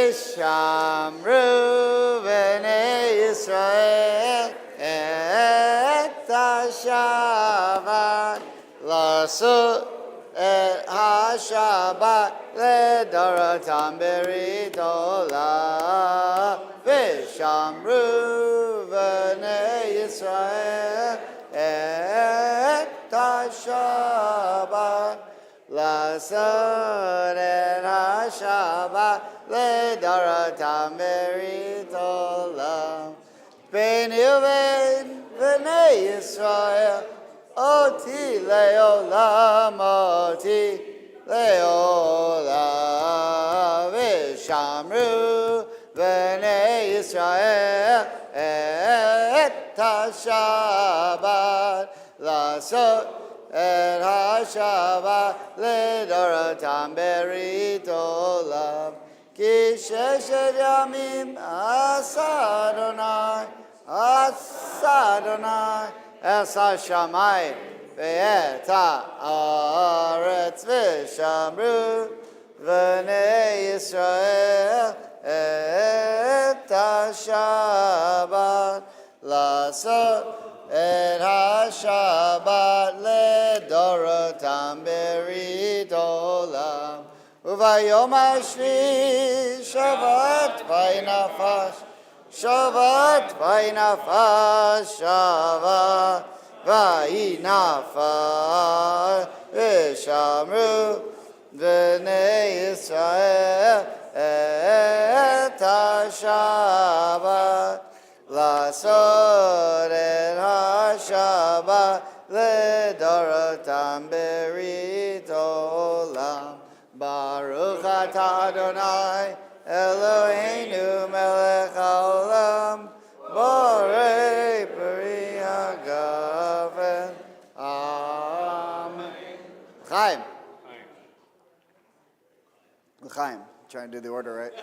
Vishamru B'nei Yisrael et HaShabbat Lasu et HaShabbat Ledorotam Berit Olam Vishamru B'nei Yisrael et HaShabbat Lasu et HaShabbat Ledorotam Berit Olam B'nei Uven B'nei Yisrael Oti leolam, oti leolam, Vishamru B'nei Yisrael et HaShabbat Lasot et HaShabbat Ledorotam Berit Olam Ki sheshet yamim asa Adonai Es HaShamayim ve'et ha'aretz v'shamru v'nei Yisrael et HaShabbat Lasot et HaShabbat ledorotam berit olam Uvayom hashvi Shabbat v'nafash Shabbat v'nafash Shabbat v'nafash V'shamru B'nei Yisrael et HaShabbat Lasot et HaShabbat Ledorotam Berit Olam Baruch atah Adonai Eloheinu melech haolam borei peri hagafen. Amen. Chaim. Chaim. Trying to do the order right.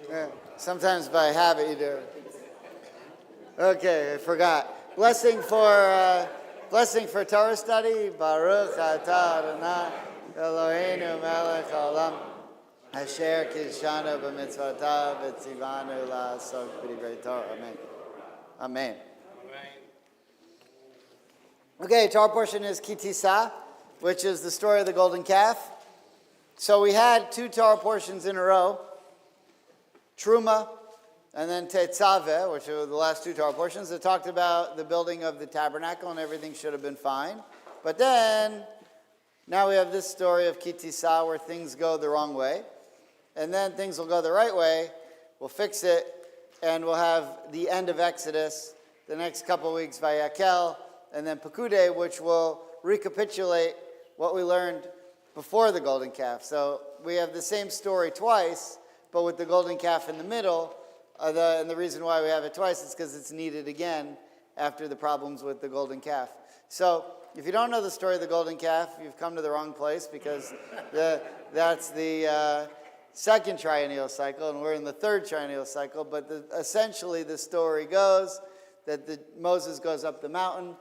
Yeah, sometimes by habit you do. Okay, I forgot. Blessing for Torah study. Baruch atah Adonai Eloheinu melech haolam asher kishanu b'mitzvotav v'tzivanu la'asok b'divrei Torah. Amen. Amen. Okay, Torah portion is Ki Tisa, which is the story of the golden calf. So we had two Torah portions in a row, Truma and then Tetzaveh, which were the last two Torah portions that talked about the building of the tabernacle and everything should have been fine. But then now we have this story of Ki Tisa where things go the wrong way. And then things will go the right way. We'll fix it. And we'll have the end of Exodus, the next couple of weeks, Vayakel, and then Pekudei, which will recapitulate what we learned before the golden calf. So we have the same story twice, but with the golden calf in the middle. And the reason why we have it twice is because it's needed again after the problems with the golden calf. So if you don't know the story of the golden calf, you've come to the wrong place because that's the second triennial cycle, and we're in the third triennial cycle. But essentially the story goes that Moses goes up the mountain.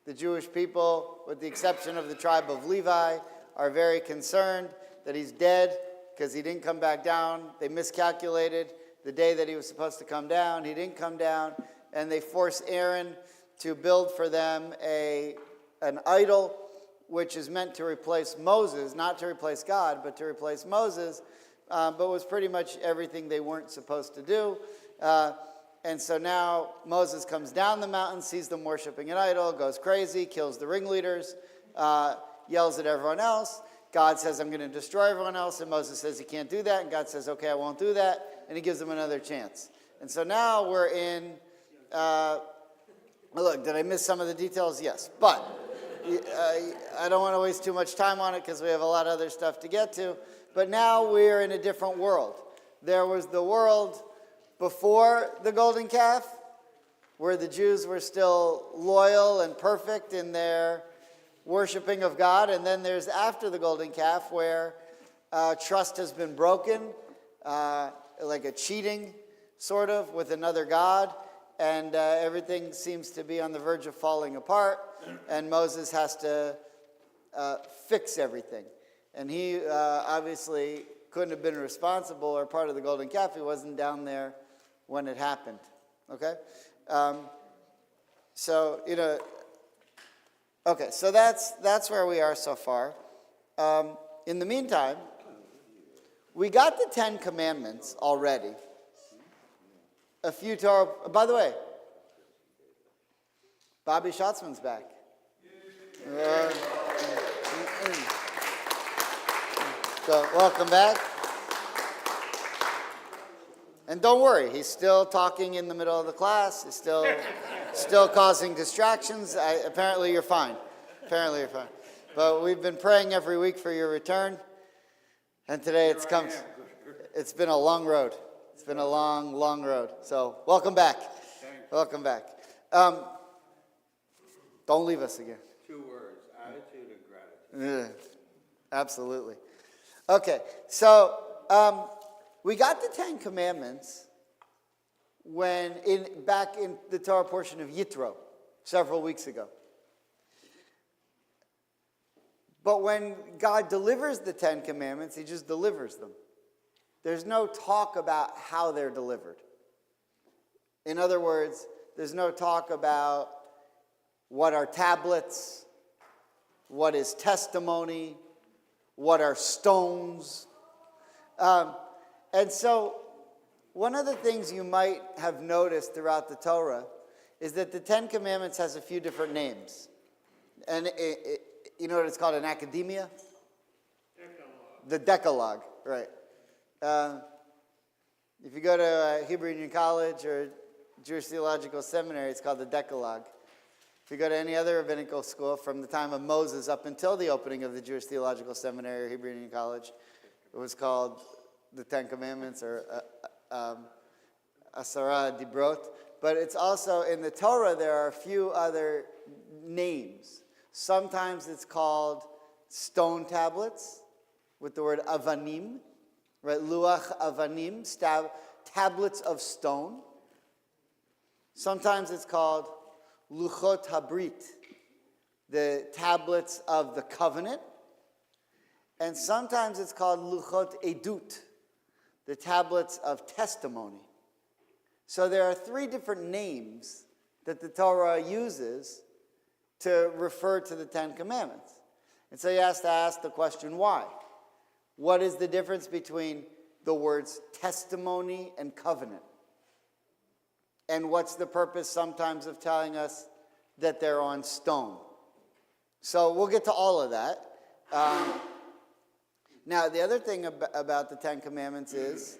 The Jewish people, with the exception of the tribe of Levi, are very concerned that he's dead because he didn't come back down. They miscalculated the day that he was supposed to come down. He didn't come down, and they force Aaron to build for them an idol, which is meant to replace Moses, not to replace God, but to replace Moses, but was pretty much everything they weren't supposed to do. And so now Moses comes down the mountain, sees them worshiping an idol, goes crazy, kills the ringleaders, yells at everyone else. God says, I'm going to destroy everyone else. And Moses says he can't do that. And God says, okay, I won't do that. And he gives them another chance. And so now we're in, look, did I miss some of the details? Yes. But I don't want to waste too much time on it because we have a lot of other stuff to get to. But now we're in a different world. There was the world before the golden calf, where the Jews were still loyal and perfect in their worshiping of God. And then there's after the golden calf, where trust has been broken, like a cheating sort of with another God. And everything seems to be on the verge of falling apart. And Moses has to fix everything. And he obviously couldn't have been responsible or part of the golden calf. He wasn't down there when it happened. Okay? So that's where we are so far. In the meantime, we got the 10 Commandments already. A few Torah. By the way, Bobby Schatzman's back. So welcome back. And don't worry, he's still talking in the middle of the class. He's still causing distractions. Apparently you're fine. But we've been praying every week for your return. And today it's come. It's been a long road. It's been a long, long road. So welcome back. Welcome back. Don't leave us again. 2 words, attitude and gratitude. Absolutely. Okay, so we got the 10 Commandments back in the Torah portion of Yitro several weeks ago. But when God delivers the 10 Commandments, he just delivers them. There's no talk about how they're delivered. In other words, there's no talk about what are tablets, what is testimony, what are stones. And so one of the things you might have noticed throughout the Torah is that the 10 Commandments has a few different names. And you know what it's called in academia? Decalogue. The Decalogue, right. If you go to Hebrew Union College or Jewish Theological Seminary, it's called the Decalogue. If you go to any other rabbinical school from the time of Moses up until the opening of the Jewish Theological Seminary or Hebrew Union College, it was called the 10 Commandments or Asara Dibrot. But it's also, in the Torah, there are a few other names. Sometimes it's called stone tablets with the word avanim, right? Luach avanim, tablets of stone. Sometimes it's called luchot habrit, the tablets of the covenant. And sometimes it's called luchot edut, the tablets of testimony. So there are 3 different names that the Torah uses to refer to the 10 Commandments. And so you have to ask the question, why? What is the difference between the words testimony and covenant? And what's the purpose sometimes of telling us that they're on stone? So we'll get to all of that. Now, the other thing about the 10 Commandments is,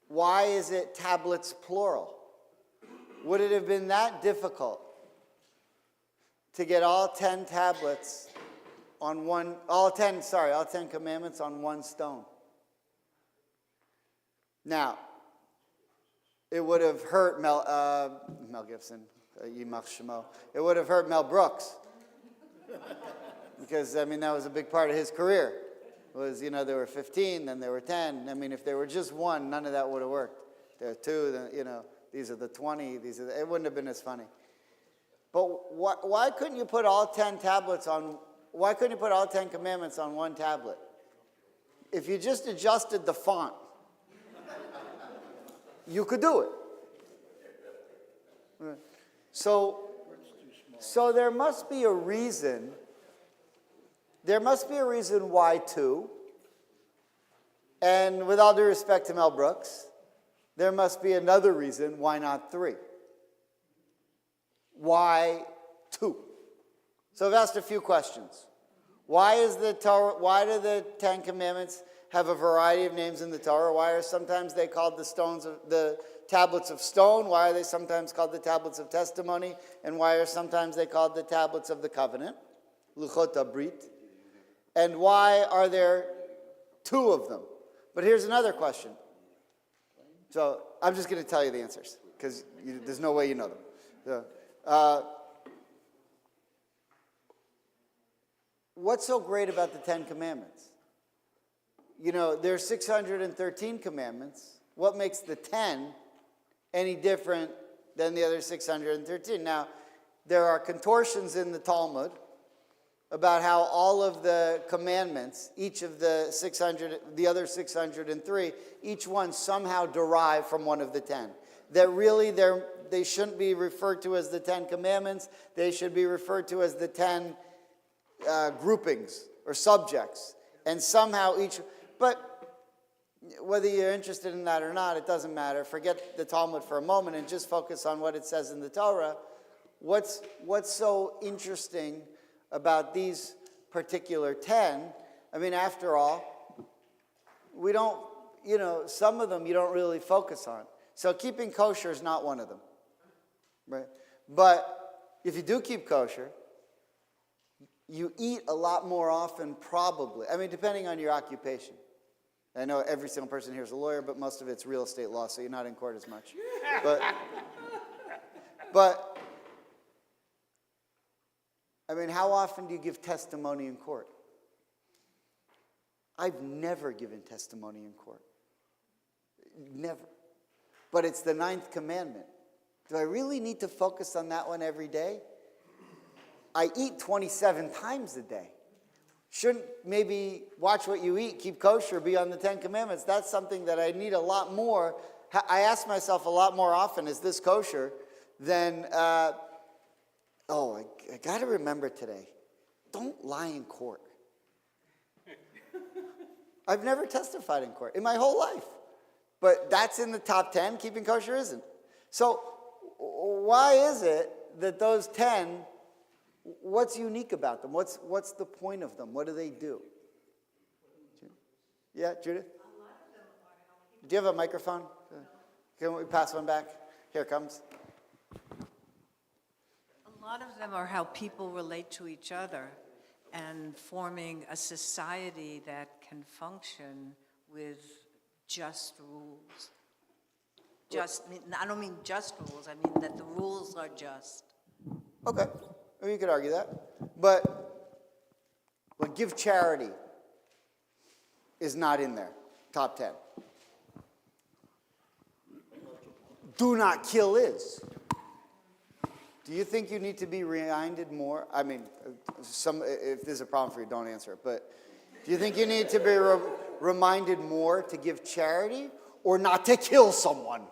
why is it tablets plural? Would it have been that difficult to get all 10 tablets on all 10 commandments on one stone? Now, it would have hurt Mel Gibson, Yimach Shemo. It would have hurt Mel Brooks. Because, that was a big part of his career. Was, there were 15, then there were 10. If there were just one, none of that would have worked. There are 2, then, these are the 20, it wouldn't have been as funny. But why couldn't you put all 10 why couldn't you put all 10 commandments on one tablet? If you just adjusted the font, you could do it. So there must be a reason. There must be a reason why 2. And with all due respect to Mel Brooks, there must be another reason why not 3. Why 2? So I've asked a few questions. Why do the 10 Commandments have a variety of names in the Torah? Why are sometimes they called the tablets of stone? Why are they sometimes called the tablets of testimony? And why are sometimes they called the tablets of the covenant? Luchot Abrit. And why are there 2 of them? But here's another question. So I'm just going to tell you the answers, because there's no way you know them. So, what's so great about the 10 Commandments? There's 613 commandments. What makes the 10 any different than the other 613? Now, there are contortions in the Talmud about how all of the commandments, each of the 600, the other 603, each one somehow derived from one of the 10. That really they shouldn't be referred to as the 10 commandments. They should be referred to as the 10 groupings or subjects. And somehow each, but whether you're interested in that or not, it doesn't matter. Forget the Talmud for a moment and just focus on what it says in the Torah. What's so interesting about these particular 10? I mean, after all, we don't, some of them you don't really focus on. So keeping kosher is not one of them, right? But if you do keep kosher, you eat a lot more often probably. I mean, depending on your occupation. I know every single person here is a lawyer, but most of it's real estate law, so you're not in court as much. But I mean, how often do you give testimony in court? I've never given testimony in court. Never. But it's the 9th commandment. Do I really need to focus on that one every day? I eat 27 times a day. Shouldn't maybe watch what you eat, keep kosher, be on the 10 commandments? That's something that I need a lot more. I ask myself a lot more often, is this kosher? Than, I got to remember today, don't lie in court. I've never testified in court in my whole life. But that's in the top 10, keeping kosher isn't. So why is it that those 10, what's unique about them? What's the point of them? What do they do? Yeah, Judith? Do you have a microphone? Can we pass one back? Here it comes. A lot of them are how people relate to each other and forming a society that can function with just rules. I don't mean just rules, I mean that the rules are just. Okay, well, you could argue that. But give charity is not in there, top 10. Do not kill is. Do you think you need to be reminded more? I mean, if there's a problem for you, don't answer it. But do you think you need to be reminded more to give charity or not to kill someone?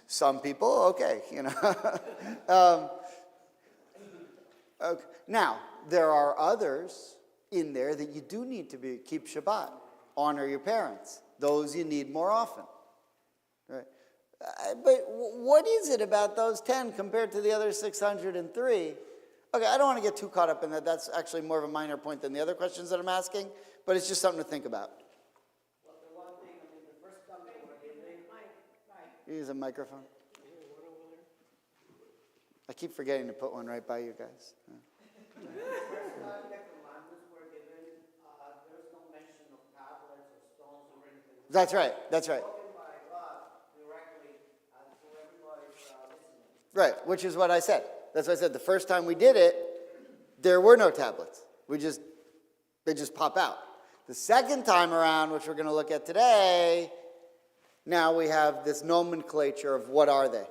Some people, okay, okay. Now, there are others in there that you do need to keep Shabbat. Honor your parents. Those you need more often. Right? But what is it about those 10 compared to the other 603? Okay, I don't want to get too caught up in that. That's actually more of a minor point than the other questions that I'm asking, but it's just something to think about. Well, the one thing, the first time they were giving, Use a microphone. I keep forgetting to put one right by you guys. the first time the commandments were given, there's no mention of tablets or stones or anything. That's right. Spoken by God directly to everybody's listening. Right, which is what I said. That's what I said. The first time we did it, there were no tablets. They just pop out. The second time around, which we're going to look at today, now we have this nomenclature of what are they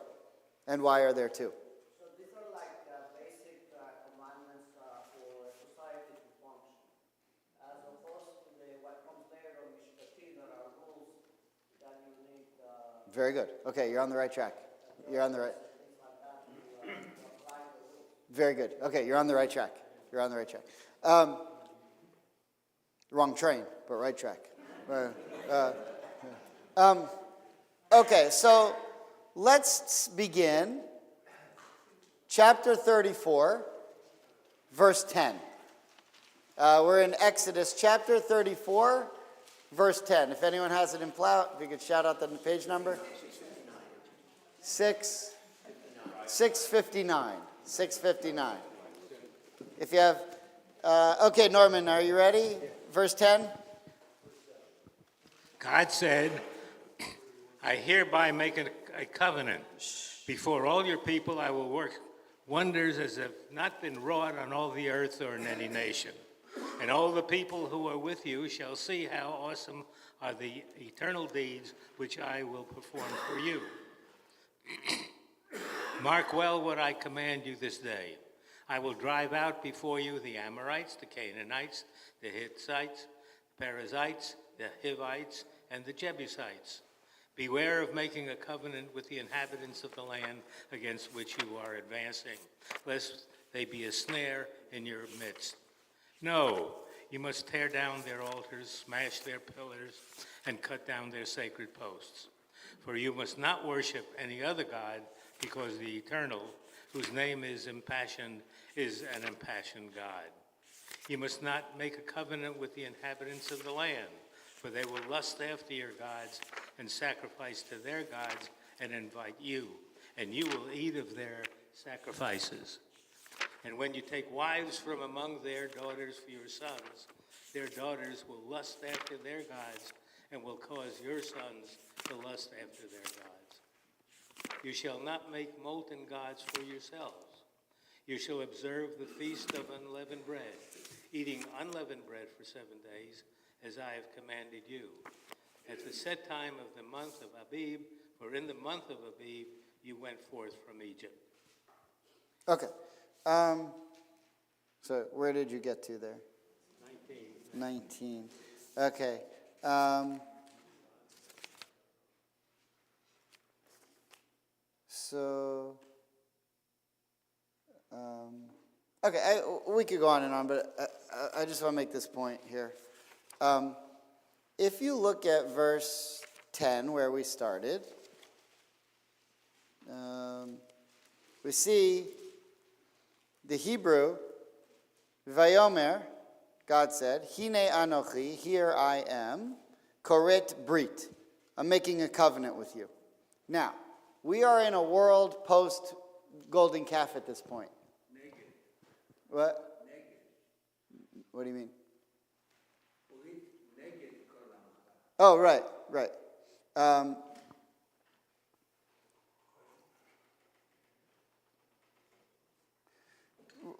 and why are there two. So these are like basic commandments for society to function, as opposed to what comes later on Mishpatim, that are rules that you need. Very good. Okay, you're on the right track. You're on the right. Very good. Okay, you're on the right track. Wrong train, but right track. Okay, so let's begin. Chapter 34, verse 10. We're in Exodus chapter 34, verse 10. If anyone has it in Plow, if you could shout out the page number. 659. 659. If you have, okay, Norman, are you ready? Verse 10. God said, I hereby make a covenant. Before all your people I will work wonders as have not been wrought on all the earth or in any nation. And all the people who are with you shall see how awesome are the eternal deeds which I will perform for you. Mark well what I command you this day. I will drive out before you the Amorites, the Canaanites, the Hittites, the Perizzites, the Hivites, and the Jebusites. Beware of making a covenant with the inhabitants of the land against which you are advancing, lest they be a snare in your midst. No, you must tear down their altars, smash their pillars, and cut down their sacred posts. For you must not worship any other god, because the Eternal, whose name is impassioned, is an impassioned God. You must not make a covenant with the inhabitants of the land, for they will lust after your gods and sacrifice to their gods and invite you, and you will eat of their sacrifices. And when you take wives from among their daughters for your sons, their daughters will lust after their gods and will cause your sons to lust after their gods. You shall not make molten gods for yourselves. You shall observe the feast of unleavened bread, eating unleavened bread for 7 days, as I have commanded you. At the set time of the month of Abib, for in the month of Abib you went forth from Egypt. Okay. So where did you get to there? 19. Okay. Okay, we could go on and on, but I just want to make this point here. If you look at verse 10, where we started, we see the Hebrew, Vayomer, God said, Hine Anochi, here I am, Koret Brit, I'm making a covenant with you. Now, we are in a world post-golden calf at this point. Naked. What? Naked. What do you mean? Naked. Oh, right.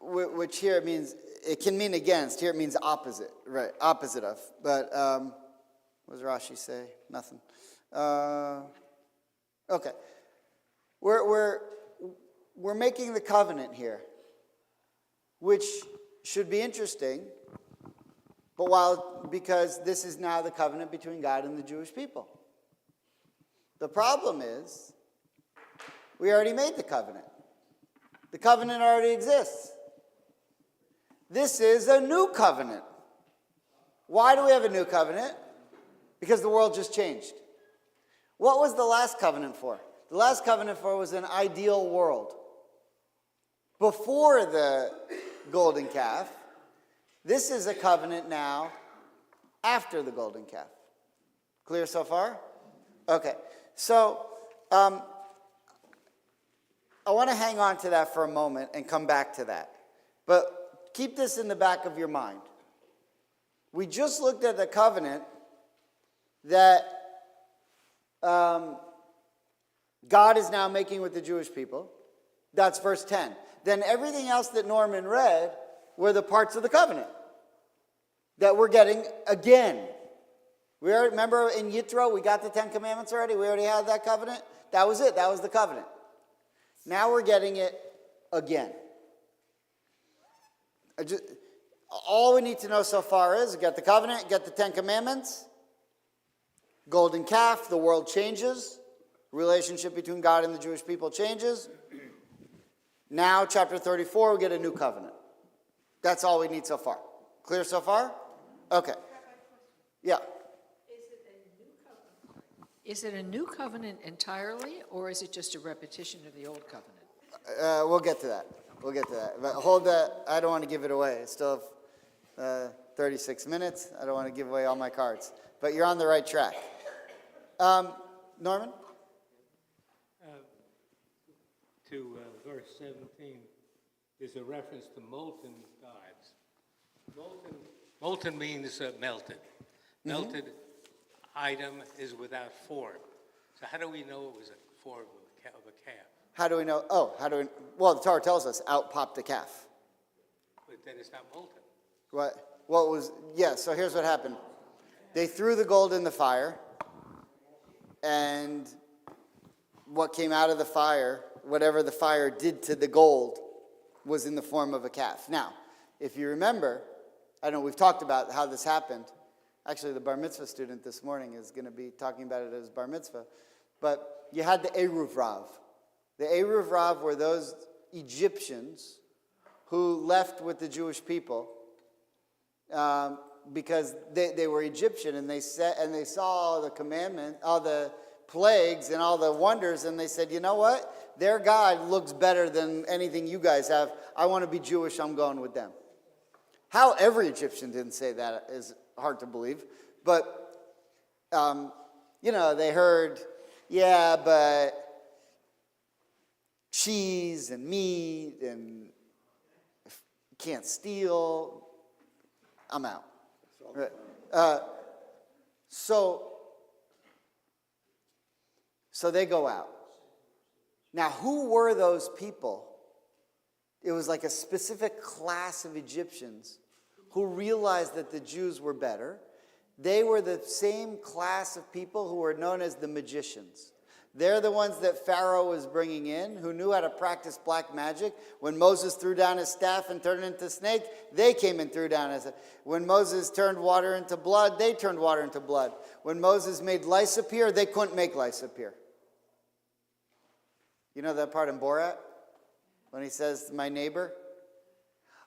Which here it means, it can mean against. Here it means opposite, right? Opposite of. But what does Rashi say? Nothing. Okay. We're making the covenant here, which should be interesting, because this is now the covenant between God and the Jewish people. The problem is, we already made the covenant. The covenant already exists. This is a new covenant. Why do we have a new covenant? Because the world just changed. What was the last covenant for? The last covenant for was an ideal world. Before the golden calf, this is a covenant now after the golden calf. Clear so far? Okay. So, I want to hang on to that for a moment and come back to that. But keep this in the back of your mind. We just looked at the covenant that God is now making with the Jewish people. That's verse 10. Then everything else that Norman read were the parts of the covenant that we're getting again. We already, remember in Yitro, we got the 10 Commandments already? We already had that covenant? That was it. That was the covenant. Now we're getting it again. All we need to know so far is get the covenant, get the 10 Commandments, golden calf, the world changes, relationship between God and the Jewish people changes. Now, chapter 34, we get a new covenant. That's all we need so far. Clear so far? Okay. Yeah. Is it a new covenant entirely, or is it just a repetition of the old covenant? We'll get to that. But hold that. I don't want to give it away. I still have 36 minutes. I don't want to give away all my cards. But you're on the right track. Norman? To verse 17, there's a reference to molten gods. Molten means melted. Melted item is without form. So how do we know it was a form of a calf? How do we know? Well, the Torah tells us, out popped the calf. But then it's not molten. What? So here's what happened. They threw the gold in the fire, and what came out of the fire whatever the fire did to the gold was in the form of a calf. Now, if you remember, I know we've talked about how this happened. Actually, the bar mitzvah student this morning is going to be talking about it as bar mitzvah. But you had the Eruv Rav. The Eruv Rav were those Egyptians who left with the Jewish people because they were Egyptian, and they saw all the commandment, all the plagues and all the wonders, and they said, you know what? Their God looks better than anything you guys have. I want to be Jewish. I'm going with them. How every Egyptian didn't say that is hard to believe. But, they heard, yeah, but cheese and meat and can't steal. I'm out. Right. So they go out. Now, who were those people? It was like a specific class of Egyptians who realized that the Jews were better. They were the same class of people who were known as the magicians. They're the ones that Pharaoh was bringing in, who knew how to practice black magic. When Moses threw down his staff and turned it into a snake, they came and threw down his. When Moses turned water into blood, they turned water into blood. When Moses made lice appear, they couldn't make lice appear. You know that part in Borat? When he says to my neighbor,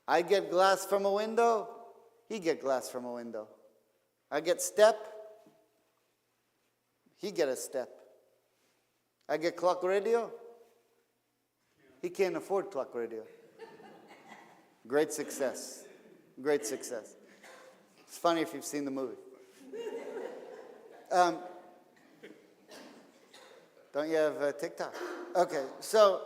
I get glass from a window, he get glass from a window. I get step, he get a step. I get clock radio, he can't afford clock radio. Great success. Great success. It's funny if you've seen the movie. Don't you have TikTok? Okay, so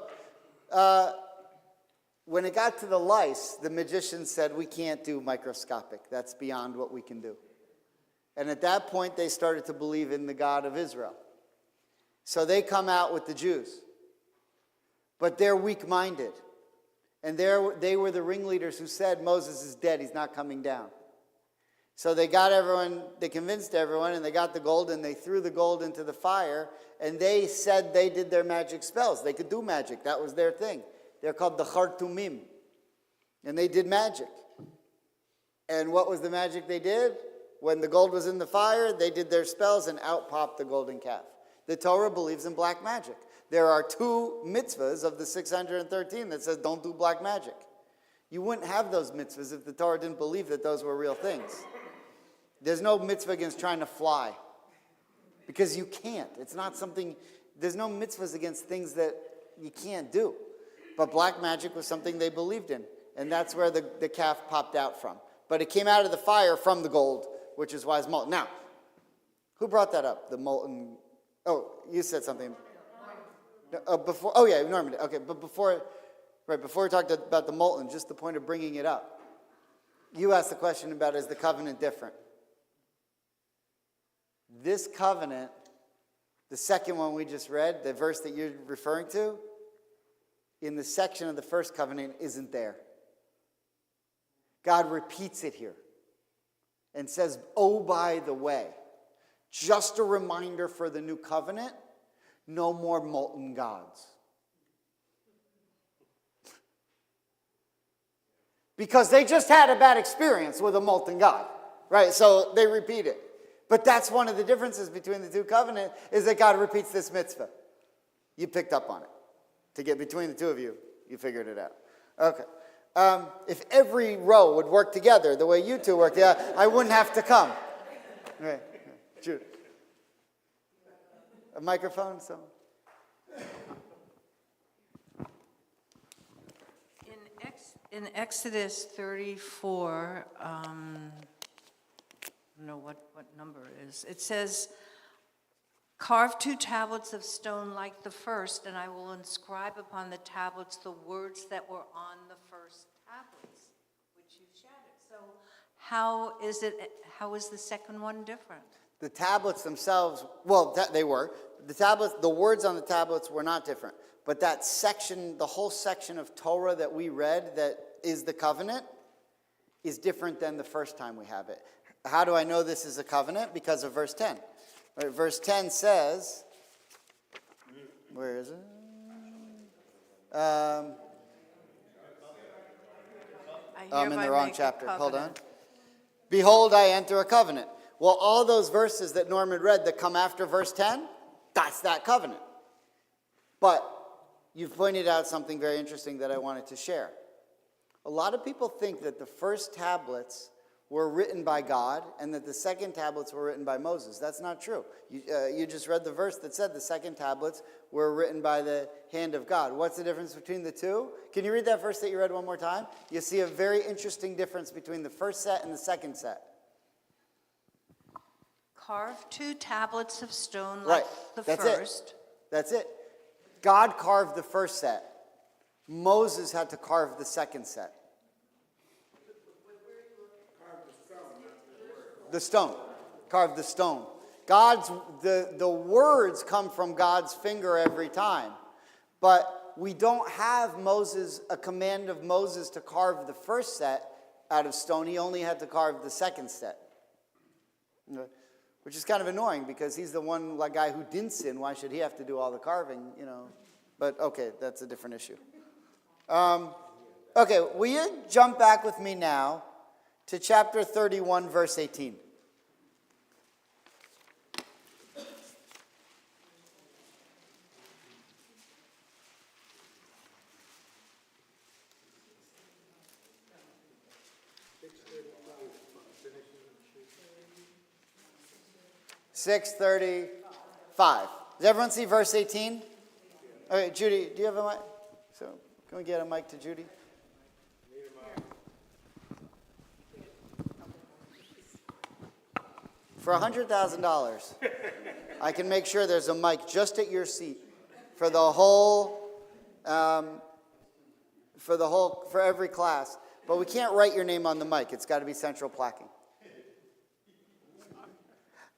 when it got to the lice, the magician said, we can't do microscopic. That's beyond what we can do. And at that point, they started to believe in the God of Israel. So they come out with the Jews. But they're weak-minded. And they were the ringleaders who said, Moses is dead, he's not coming down. So they got everyone, they convinced everyone, and they got the gold, and they threw the gold into the fire, and they said they did their magic spells. They could do magic. That was their thing. They're called the Khartoumim. And they did magic. And what was the magic they did? When the gold was in the fire, they did their spells, and out popped the golden calf. The Torah believes in black magic. There are 2 mitzvahs of the 613 that says don't do black magic. You wouldn't have those mitzvahs if the Torah didn't believe that those were real things. There's no mitzvah against trying to fly. Because you can't. It's not something, there's no mitzvahs against things that you can't do. But black magic was something they believed in. And that's where the calf popped out from. But it came out of the fire from the gold, which is why it's molten. Now, who brought that up? The molten, oh, you said something. Before, oh yeah, Norman did. Okay, but before we talked about the molten, just the point of bringing it up. You asked the question about, is the covenant different? This covenant, the second one we just read, the verse that you're referring to, in the section of the first covenant isn't there. God repeats it here and says, oh, by the way, just a reminder for the new covenant, no more molten gods. Because they just had a bad experience with a molten god, right? So they repeat it. But that's one of the differences between the 2 covenants, is that God repeats this mitzvah. You picked up on it. To get between the 2 of you, you figured it out. Okay. If every row would work together the way you 2 work together, I wouldn't have to come. Right. Jude. A microphone, so. In Exodus 34, I don't know what number it is. It says, carve 2 tablets of stone like the first, and I will inscribe upon the tablets the words that were on the first tablets, which you shattered. So how is the second one different? The tablets themselves, well, they were. The words on the tablets were not different. But that section, the whole section of Torah that we read that is the covenant, is different than the first time we have it. How do I know this is a covenant? Because of verse 10. Right, verse 10 says, where is it? I'm in hereby the wrong make a chapter. Hold on. covenant. Behold, I enter a covenant. Well, all those verses that Norman read that come after verse 10, that's that covenant. But you've pointed out something very interesting that I wanted to share. A lot of people think that the first tablets were written by God and that the second tablets were written by Moses. That's not true. You just read the verse that said the second tablets were written by the hand of God. What's the difference between the two? Can you read that verse that you read one more time? You see a very interesting difference between the first set and the second set. Carve 2 tablets of stone Right. like the That's first. it. That's it. God carved the first set. Moses had to carve the second set. The stone. Carved the stone. The words come from God's finger every time. But we don't have a command of Moses to carve the first set out of stone. He only had to carve the second set. Which is kind of annoying because he's the one guy who didn't sin. Why should he have to do all the carving, But okay, that's a different issue. Okay, will you jump back with me now to chapter 31, verse 18? $6:35. Does everyone see verse 18? Okay, Judy, do you have a mic? So, can we get a mic to Judy? For $100,000, I can make sure there's a mic just at your seat for for every class. But we can't write your name on the mic. It's got to be central placking.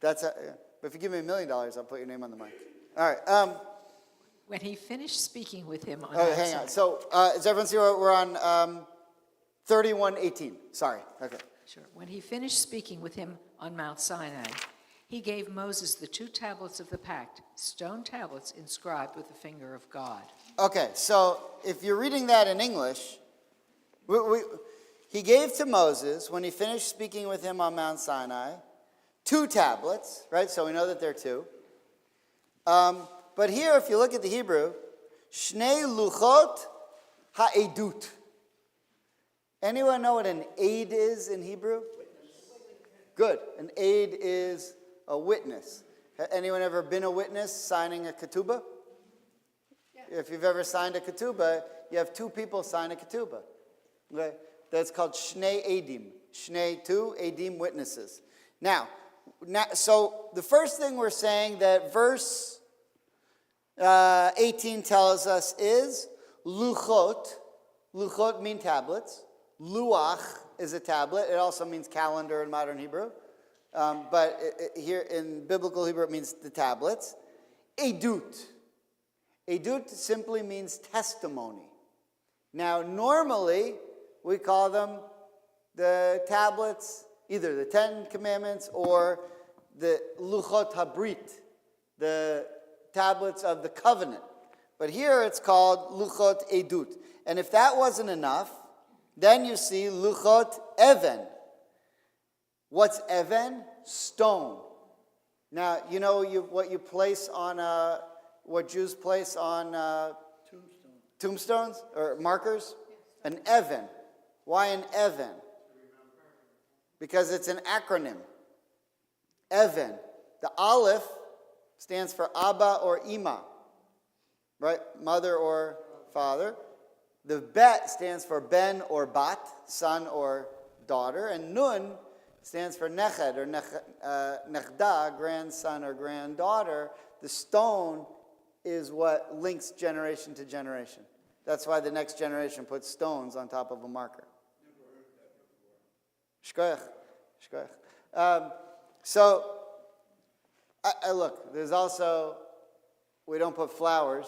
But if you give me $1 million, I'll put your name on the mic. All right. When he finished speaking with him on Oh, Mount hang on. Sinai. So, does everyone see we're on 31:18? Sorry. Okay. Sure. When he finished speaking with him on Mount Sinai, he gave Moses the 2 tablets of the pact, stone tablets inscribed with the finger of God. Okay. So, if you're reading that in English, he gave to Moses, when he finished speaking with him on Mount Sinai, 2 tablets, right? So we know that there are 2. But here, if you look at the Hebrew, Shnei luchot ha'edut. Anyone know what an aid is in Hebrew? Good. An aid is a witness. Anyone ever been a witness signing a ketubah? Yeah. If you've ever signed a ketubah, you have 2 people sign a ketubah. Okay? That's called Shnei edim. Shnei 2, edim, witnesses. Now, so the first thing we're saying that verse 18 tells us is luchot. Luchot mean tablets. Luach is a tablet. It also means calendar in modern Hebrew. But here in biblical Hebrew it means the tablets. Edut. Edut simply means testimony. Now normally we call them the tablets, either the 10 Commandments or the Luchot Habrit, the tablets of the covenant. But here it's called Luchot Edut. And if that wasn't enough, then you see Luchot Even. What's Even? Stone. Now, you know what you place on, what Jews place on tombstones or markers? An Even. Why an Even? Because it's an acronym. Even. The Aleph stands for Abba or Ima, right? Mother or father. The Bet stands for Ben or Bat, son or daughter. And Nun stands for Neched or Nechda, grandson or granddaughter. The stone is what links generation to generation. That's why the next generation puts stones on top of a marker. Shkoyach. So, look, there's also, we don't put flowers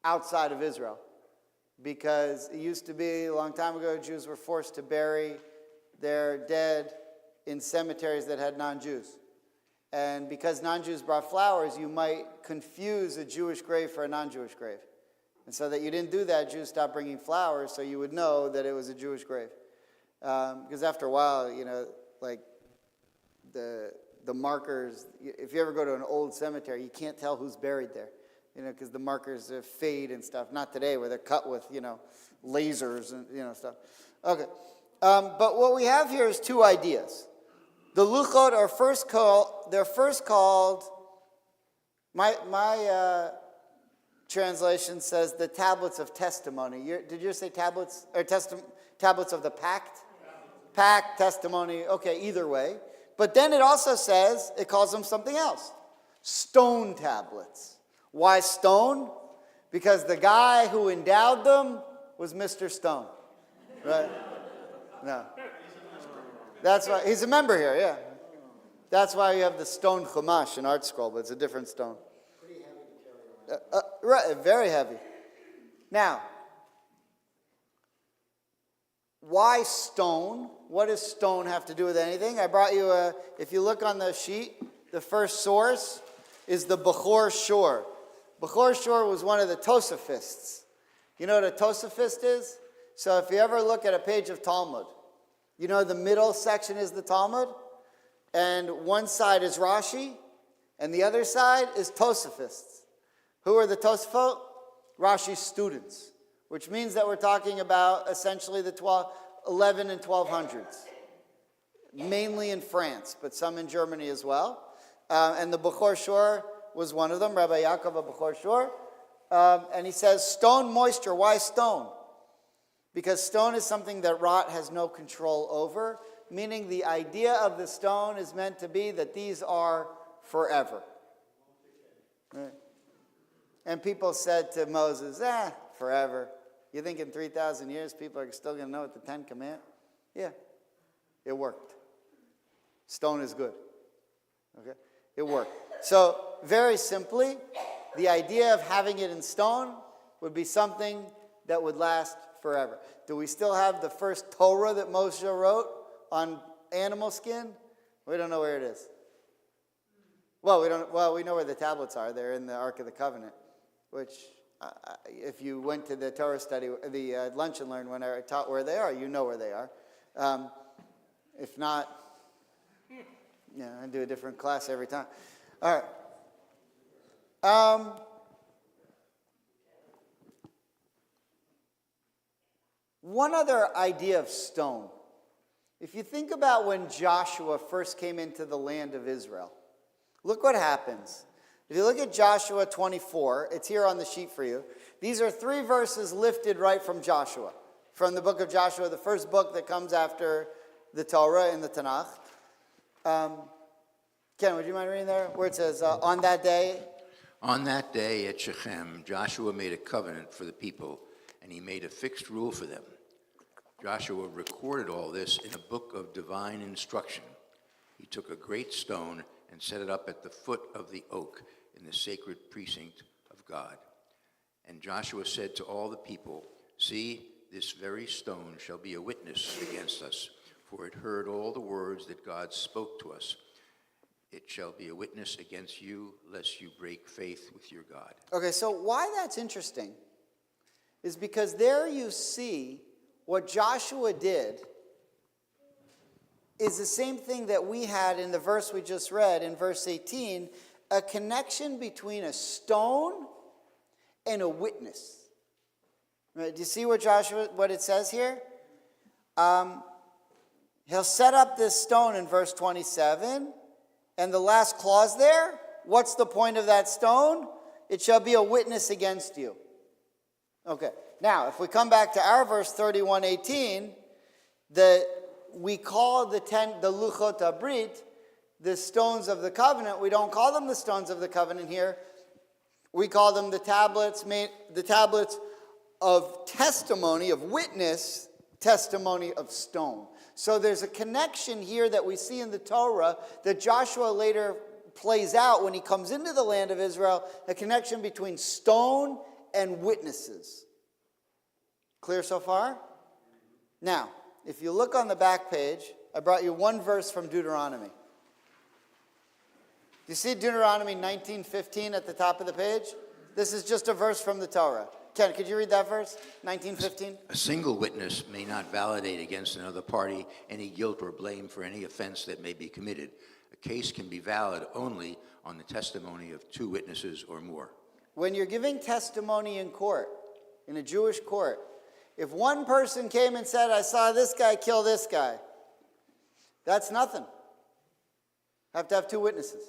outside of Israel because it used to be, a long time ago, Jews were forced to bury their dead in cemeteries that had non-Jews. And because non-Jews brought flowers, you might confuse a Jewish grave for a non-Jewish grave. And so that you didn't do that, Jews stopped bringing flowers, so you would know that it was a Jewish grave. Because after a while, like the markers, if you ever go to an old cemetery, you can't tell who's buried there, because the markers fade and stuff. Not today, where they're cut with, lasers and, stuff. Okay. But what we have here is two ideas. The luchot are they're first called, my translation says the tablets of testimony. Did you say tablets, or tablets of the pact? Pact, testimony, okay, either way. But then it also says, it calls them something else. Stone tablets. Why stone? Because the guy who endowed them was Mr. Stone. Right? No. That's why, he's a member here, yeah. That's why you have the stone chumash in Art Scroll, but it's a different stone. Pretty heavy to carry around. Right, very heavy. Now, why stone? What does stone have to do with anything? I brought you if you look on the sheet, the first source is the Bechor Shor. Bechor Shor was one of the Tosafists. You know what a Tosafist is? So if you ever look at a page of Talmud, the middle section is the Talmud, and one side is Rashi, and the other side is Tosafists. Who are the Tosafot? Rashi's students, which means that we're talking about essentially the 11 and 1200s, mainly in France, but some in Germany as well. And the Bechor Shor was one of them, Rabbi Yaakov of Bechor Shor. And he says, stone moisture. Why stone? Because stone is something that rot has no control over, meaning the idea of the stone is meant to be that these are forever. Right. And people said to Moses, forever. You think in 3,000 years people are still going to know what the Ten Commandments? Yeah, it worked. Stone is good. Okay, it worked. So very simply, the idea of having it in stone would be something that would last forever. Do we still have the first Torah that Moshe wrote on animal skin? We don't know where it is. Well, we know where the tablets are. They're in the Ark of the Covenant, which if you went to the Torah study, the lunch and learn when I taught where they are, you know where they are. If not, I do a different class every time. All right. One other idea of stone. If you think about when Joshua first came into the land of Israel, look what happens. If you look at Joshua 24, it's here on the sheet for you. These are 3 verses lifted right from Joshua, from the book of Joshua, the first book that comes after the Torah in the Tanakh. Ken, would you mind reading there? Where it says, on that day. On that day at Shechem, Joshua made a covenant for the people, and he made a fixed rule for them. Joshua recorded all this in a book of divine instruction. He took a great stone and set it up at the foot of the oak in the sacred precinct of God. And Joshua said to all the people, "See, this very stone shall be a witness against us, for it heard all the words that God spoke to us. It shall be a witness against you, lest you break faith with your God." Okay, so why that's interesting is because there you see what Joshua did is the same thing that we had in the verse we just read in verse 18, a connection between a stone and a witness. Right? Do you see what it says here? He'll set up this stone in verse 27, and the last clause there, what's the point of that stone? It shall be a witness against you. Okay, now if we come back to our verse 31:18, we call the Luchot Abrit the stones of the covenant. We don't call them the stones of the covenant here. We call them the tablets of testimony, of witness, testimony of stone. So there's a connection here that we see in the Torah that Joshua later plays out when he comes into the land of Israel, a connection between stone and witnesses. Clear so far? Now, if you look on the back page, I brought you one verse from Deuteronomy. Do you see Deuteronomy 19:15 at the top of the page? This is just a verse from the Torah. Ken, could you read that verse? 19:15? A single witness may not validate against another party any guilt or blame for any offense that may be committed. A case can be valid only on the testimony of 2 witnesses or more. When you're giving testimony in court, in a Jewish court, if one person came and said, I saw this guy kill this guy, that's nothing. Have to have 2 witnesses.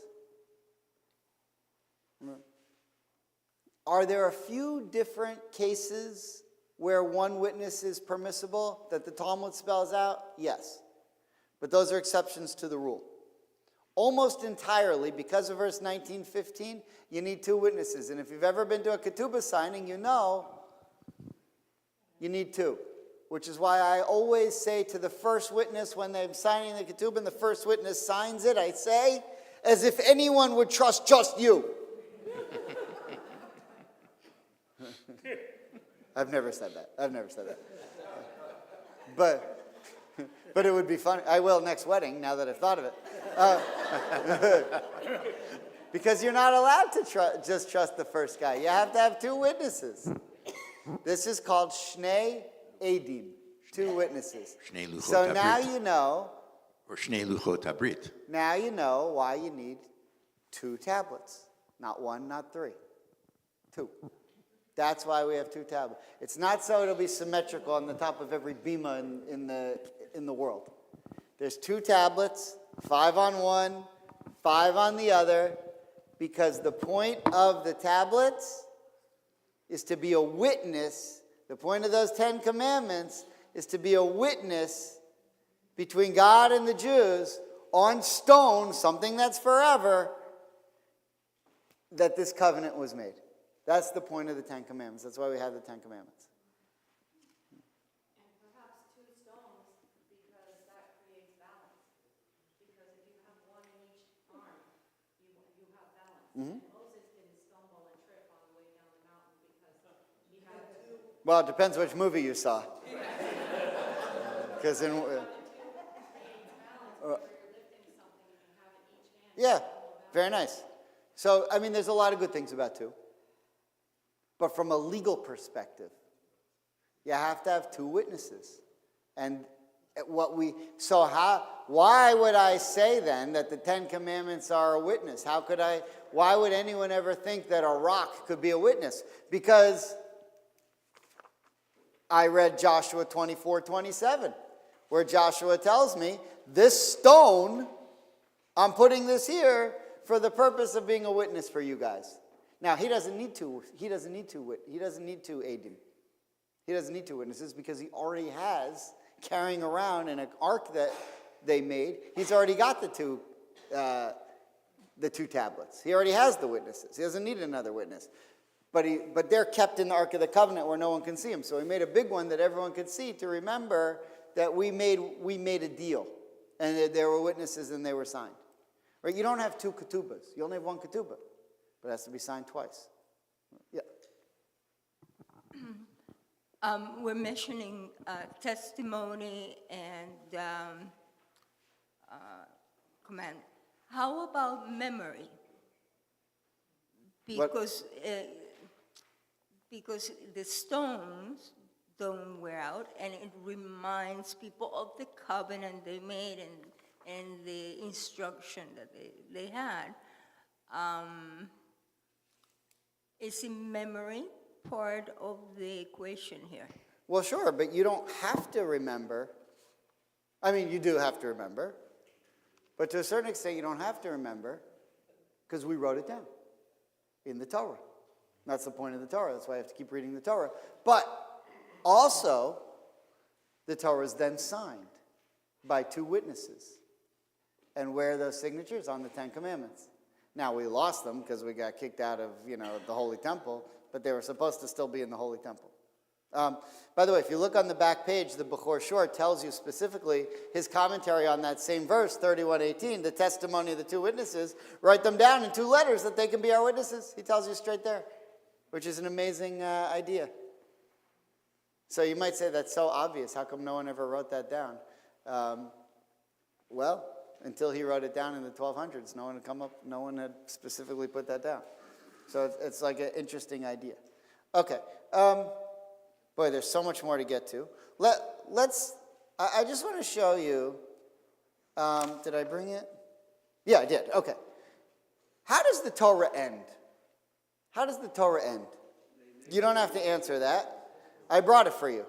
Are there a few different cases where 1 witness is permissible that the Talmud spells out? Yes. But those are exceptions to the rule. Almost entirely, because of verse 19:15, you need 2 witnesses. And if you've ever been to a ketubah signing, you know you need 2. Which is why I always say to the first witness when they're signing the ketubah and the first witness signs it, I say, as if anyone would trust just you. I've never said that. But it would be funny. I will next wedding, now that I've thought of it. Because you're not allowed to just trust the first guy. You have to have 2 witnesses. This is called Shnei Edim, 2 witnesses. Shnei luchot So now habrit. you know. Or Shnei luchot habrit. Now you know why you need 2 tablets. Not 1, not 3. 2. That's why we have 2 tablets. It's not so it'll be symmetrical on the top of every bima in the world. There's 2 tablets, 5 on one, 5 on the other, because the point of the tablets is to be a witness. The point of those 10 commandments is to be a witness between God and the Jews on stone, something that's forever, that this covenant was made. That's the point of the 10 commandments. That's why we have the 10 commandments. And perhaps 2 stones, because that creates balance. Because if you have 1 in each arm, you have balance. And Moses didn't stumble and trip on the way down the mountain because he had 2. Well, it depends which movie you saw. Because yeah, very nice. So, I mean, there's a lot of good things about 2. But from a legal perspective, you have to have 2 witnesses. And why would I say then that the 10 commandments are a witness? Why would anyone ever think that a rock could be a witness? Because I read Joshua 24:27, where Joshua tells me, this stone, I'm putting this here for the purpose of being a witness for you guys. Now, he doesn't need 2 adim. He doesn't need 2 witnesses because he already has, carrying around in an ark that they made, he's already got the 2 tablets. He already has the witnesses. He doesn't need another witness. But they're kept in the Ark of the Covenant where no one can see them. So he made a big one that everyone could see to remember that we made a deal. And there were witnesses and they were signed. Right? You don't have 2 ketubahs. You only have 1 ketubah. But it has to be signed twice. Yeah. We're mentioning testimony and command. How about memory? Because the stones don't wear out, and it reminds people of the covenant they made and the instruction that they had. Is memory part of the equation here? Well, sure, but you don't have to remember. I mean, you do have to remember. But to a certain extent, you don't have to remember because we wrote it down in the Torah. That's the point of the Torah. That's why I have to keep reading the Torah. But also, the Torah is then signed by 2 witnesses. And where are those signatures? On the 10 Commandments. Now, we lost them because we got kicked out of, the Holy Temple, but they were supposed to still be in the Holy Temple. By the way, if you look on the back page, the Bechor Shor tells you specifically his commentary on that same verse, 31:18, the testimony of the 2 witnesses. Write them down in 2 letters that they can be our witnesses. He tells you straight there, which is an amazing idea. So you might say that's so obvious. How come no one ever wrote that down? Well, until he wrote it down in the 1200s, no one had specifically put that down. So it's like an interesting idea. Okay. Boy, there's so much more to get to. I just want to show you. Did I bring it? Yeah, I did. Okay. How does the Torah end? How does the Torah end? You don't have to answer that. I brought it for you.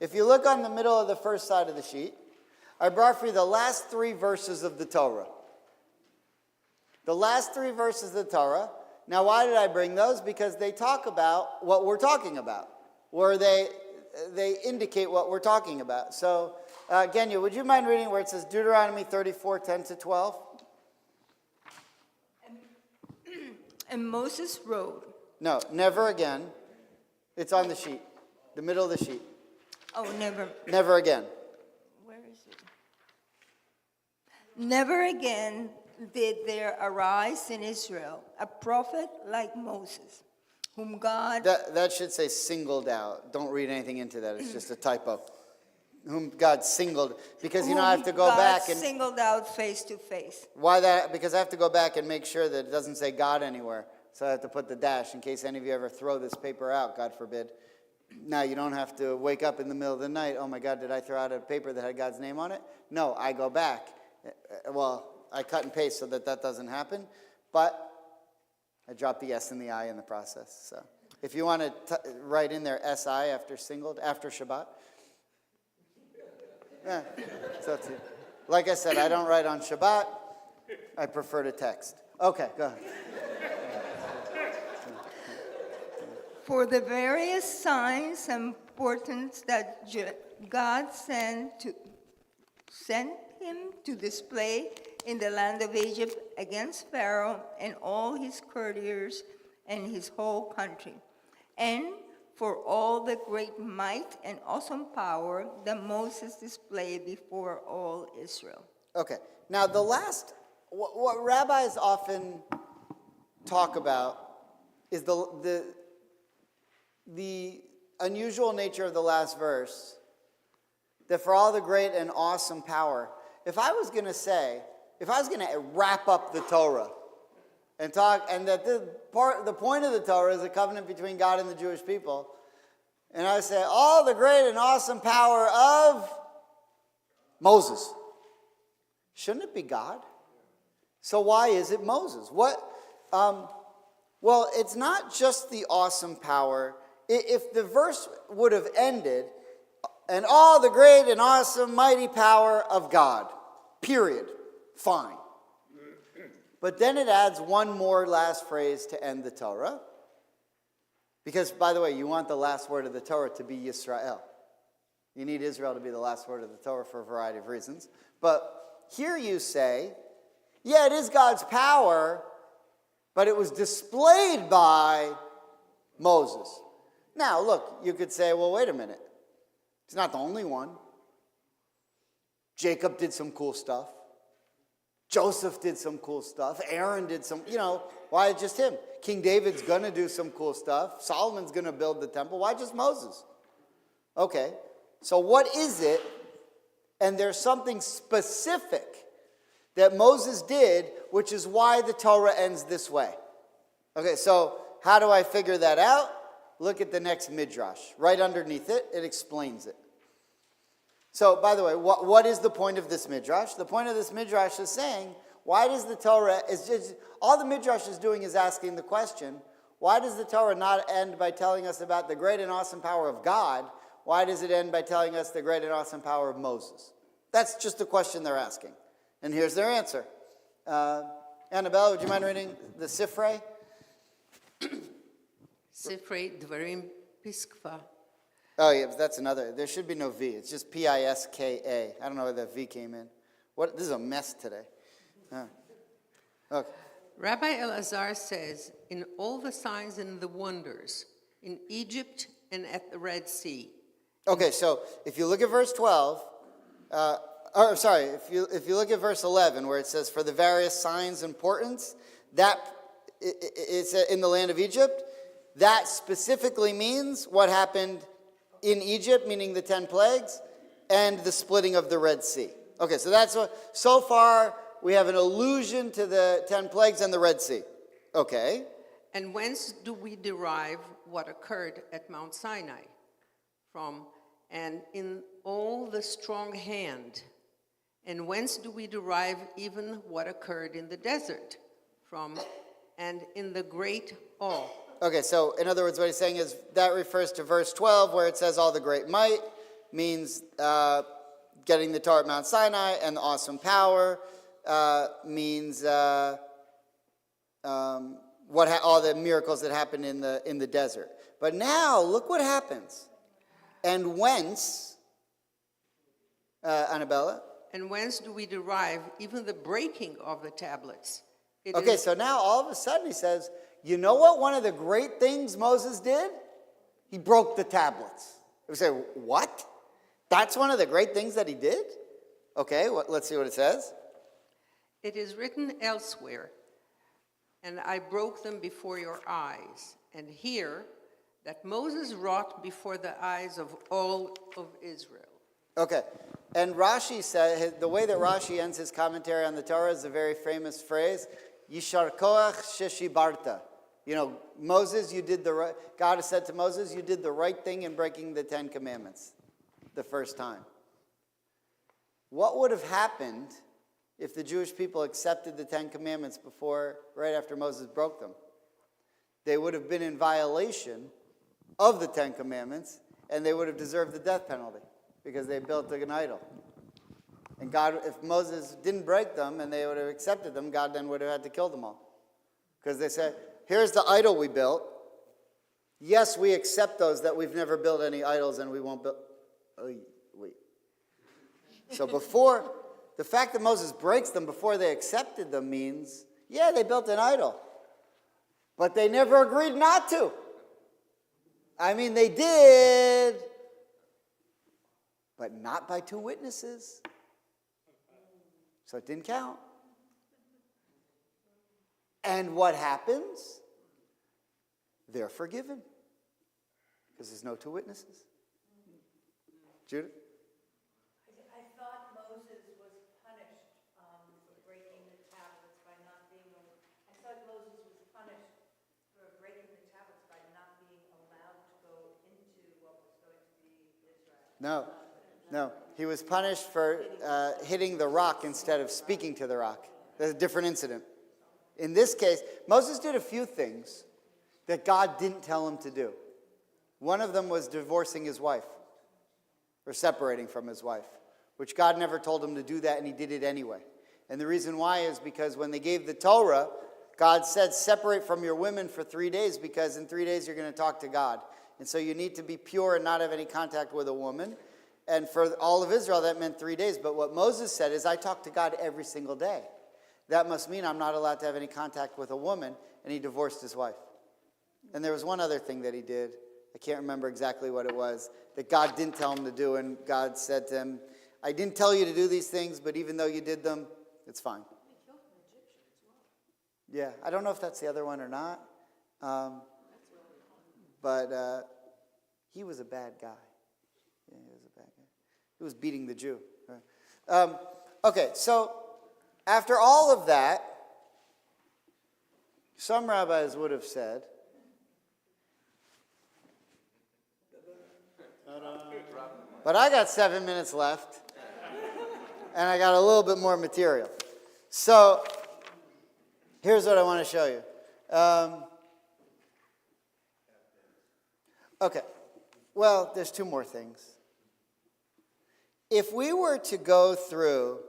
If you look on the middle of the first side of the sheet, I brought for you the last 3 verses of the Torah. The last 3 verses of the Torah. Now, why did I bring those? Because they talk about what we're talking about, where they indicate what we're talking about. So, Genya, would you mind reading where it says Deuteronomy 34, 10 to 12? And Moses wrote. No, never again. It's on the sheet, the middle of the sheet. Oh, never. Never again. Where is it? Never again did there arise in Israel a prophet like Moses, whom God... That should say singled out. Don't read anything into that. It's just a typo. Whom God singled. Because, I have to go back and... singled out face to face. Why that? Because I have to go back and make sure that it doesn't say God anywhere. So I have to put the dash in case any of you ever throw this paper out, God forbid. Now, you don't have to wake up in the middle of the night, oh my God, did I throw out a paper that had God's name on it? No, I go back. Well, I cut and paste so that doesn't happen. But I dropped the S and the I in the process. So if you want to write in there SI after singled, after Shabbat. Yeah, so it's, like I said, I don't write on Shabbat. I prefer to text. Okay, go ahead. For the various signs and portents that God sent him to display in the land of Egypt against Pharaoh and all his courtiers and his whole country, and for all the great might and awesome power that Moses displayed before all Israel. Okay, now the last, what rabbis often talk about is the unusual nature of the last verse, that for all the great and awesome power. If I was going to wrap up the Torah and talk, and that the point of the Torah is a covenant between God and the Jewish people, and I say, all the great and awesome power of Moses. Shouldn't it be God? So why is it Moses? Well, it's not just the awesome power. If the verse would have ended, and all the great and awesome mighty power of God, period, fine. But then it adds one more last phrase to end the Torah. Because, by the way, you want the last word of the Torah to be Yisrael. You need Israel to be the last word of the Torah for a variety of reasons. But here you say, yeah, it is God's power, but it was displayed by Moses. Now, look, you could say, well, wait a minute. He's not the only one. Jacob did some cool stuff. Joseph did some cool stuff. Aaron did some, why just him? King David's going to do some cool stuff. Solomon's going to build the temple. Why just Moses? Okay, so what is it? And there's something specific that Moses did, which is why the Torah ends this way. Okay, so how do I figure that out? Look at the next midrash. Right underneath it, it explains it. So, by the way, what is the point of this midrash? The point of this midrash is saying, why does the Torah, all the midrash is doing is asking the question, why does the Torah not end by telling us about the great and awesome power of God? Why does it end by telling us the great and awesome power of Moses? That's just the question they're asking. And here's their answer. Annabelle, would you mind reading the Sifrei? Sifrei Dvarim Piskva. Oh, yeah, that's another. There should be no V. It's just Piska. I don't know where that V came in. This is a mess today. Okay. Rabbi Elazar says, in all the signs and the wonders, in Egypt and at the Red Sea. Okay, so if you look at verse 12, if you look at verse 11, where it says, for the various signs and portents, that it's in the land of Egypt, that specifically means what happened in Egypt, meaning the 10 plagues, and the splitting of the Red Sea. Okay, so that's what, so far we have an allusion to the 10 plagues and the Red Sea. Okay. And whence do we derive what occurred at Mount Sinai, from, and in all the strong hand. And whence do we derive even what occurred in the desert? From, and in the great awe. Okay, so in other words, what he's saying is that refers to verse 12 where it says all the great might means getting the Torah at Mount Sinai, and the awesome power means all the miracles that happened in the desert. But now look what happens. And whence, Annabella? And whence do we derive even the breaking of the tablets? So now all of a sudden he says, you know what one of the great things Moses did? He broke the tablets. We say, what? That's one of the great things that he did? Okay, let's see what it says. It is written elsewhere, and I broke them before your eyes. And here, that Moses wrought before the eyes of all of Israel. Okay, and Rashi said, the way that Rashi ends his commentary on the Torah is a very famous phrase, Yishar koach sheshibarta. You know, Moses, you did the right, God has said to Moses, you did the right thing in breaking the 10 Commandments the first time. What would have happened if the Jewish people accepted the 10 Commandments right after Moses broke them? They would have been in violation of the 10 Commandments, and they would have deserved the death penalty because they built an idol. And God, if Moses didn't break them and they would have accepted them, God then would have had to kill them all. Because they said, here's the idol we built. Yes, we accept those that we've never built any idols and we won't build. Oh, wait. So the fact that Moses breaks them before they accepted them means, yeah, they built an idol. But they never agreed not to. I mean, they did, but not by 2 witnesses. So it didn't count. And what happens? They're forgiven. Because there's no 2 witnesses. Judith? I thought Moses was punished for breaking the tablets by not being, I thought Moses was punished for breaking the tablets by not being allowed to go into what was going to be Israel. No. He was punished for hitting the rock instead of speaking to the rock. That's a different incident. In this case, Moses did a few things that God didn't tell him to do. One of them was divorcing his wife, or separating from his wife, which God never told him to do that, and he did it anyway. And the reason why is because when they gave the Torah, God said, separate from your women for 3 days, because in 3 days you're going to talk to God. And so you need to be pure and not have any contact with a woman. And for all of Israel, that meant 3 days. But what Moses said is, I talk to God every single day. That must mean I'm not allowed to have any contact with a woman. And he divorced his wife. And there was one other thing that he did. I can't remember exactly what it was, that God didn't tell him to do. And God said to him, I didn't tell you to do these things, but even though you did them, it's fine. Yeah, I don't know if that's the other one or not. But he was a bad guy. Yeah, he was a bad guy. He was beating the Jew. Okay, so after all of that, some rabbis would have said, but I got 7 minutes left, and I got a little bit more material. So here's what I want to show you. Okay, well, there's 2 more things. If we were to go through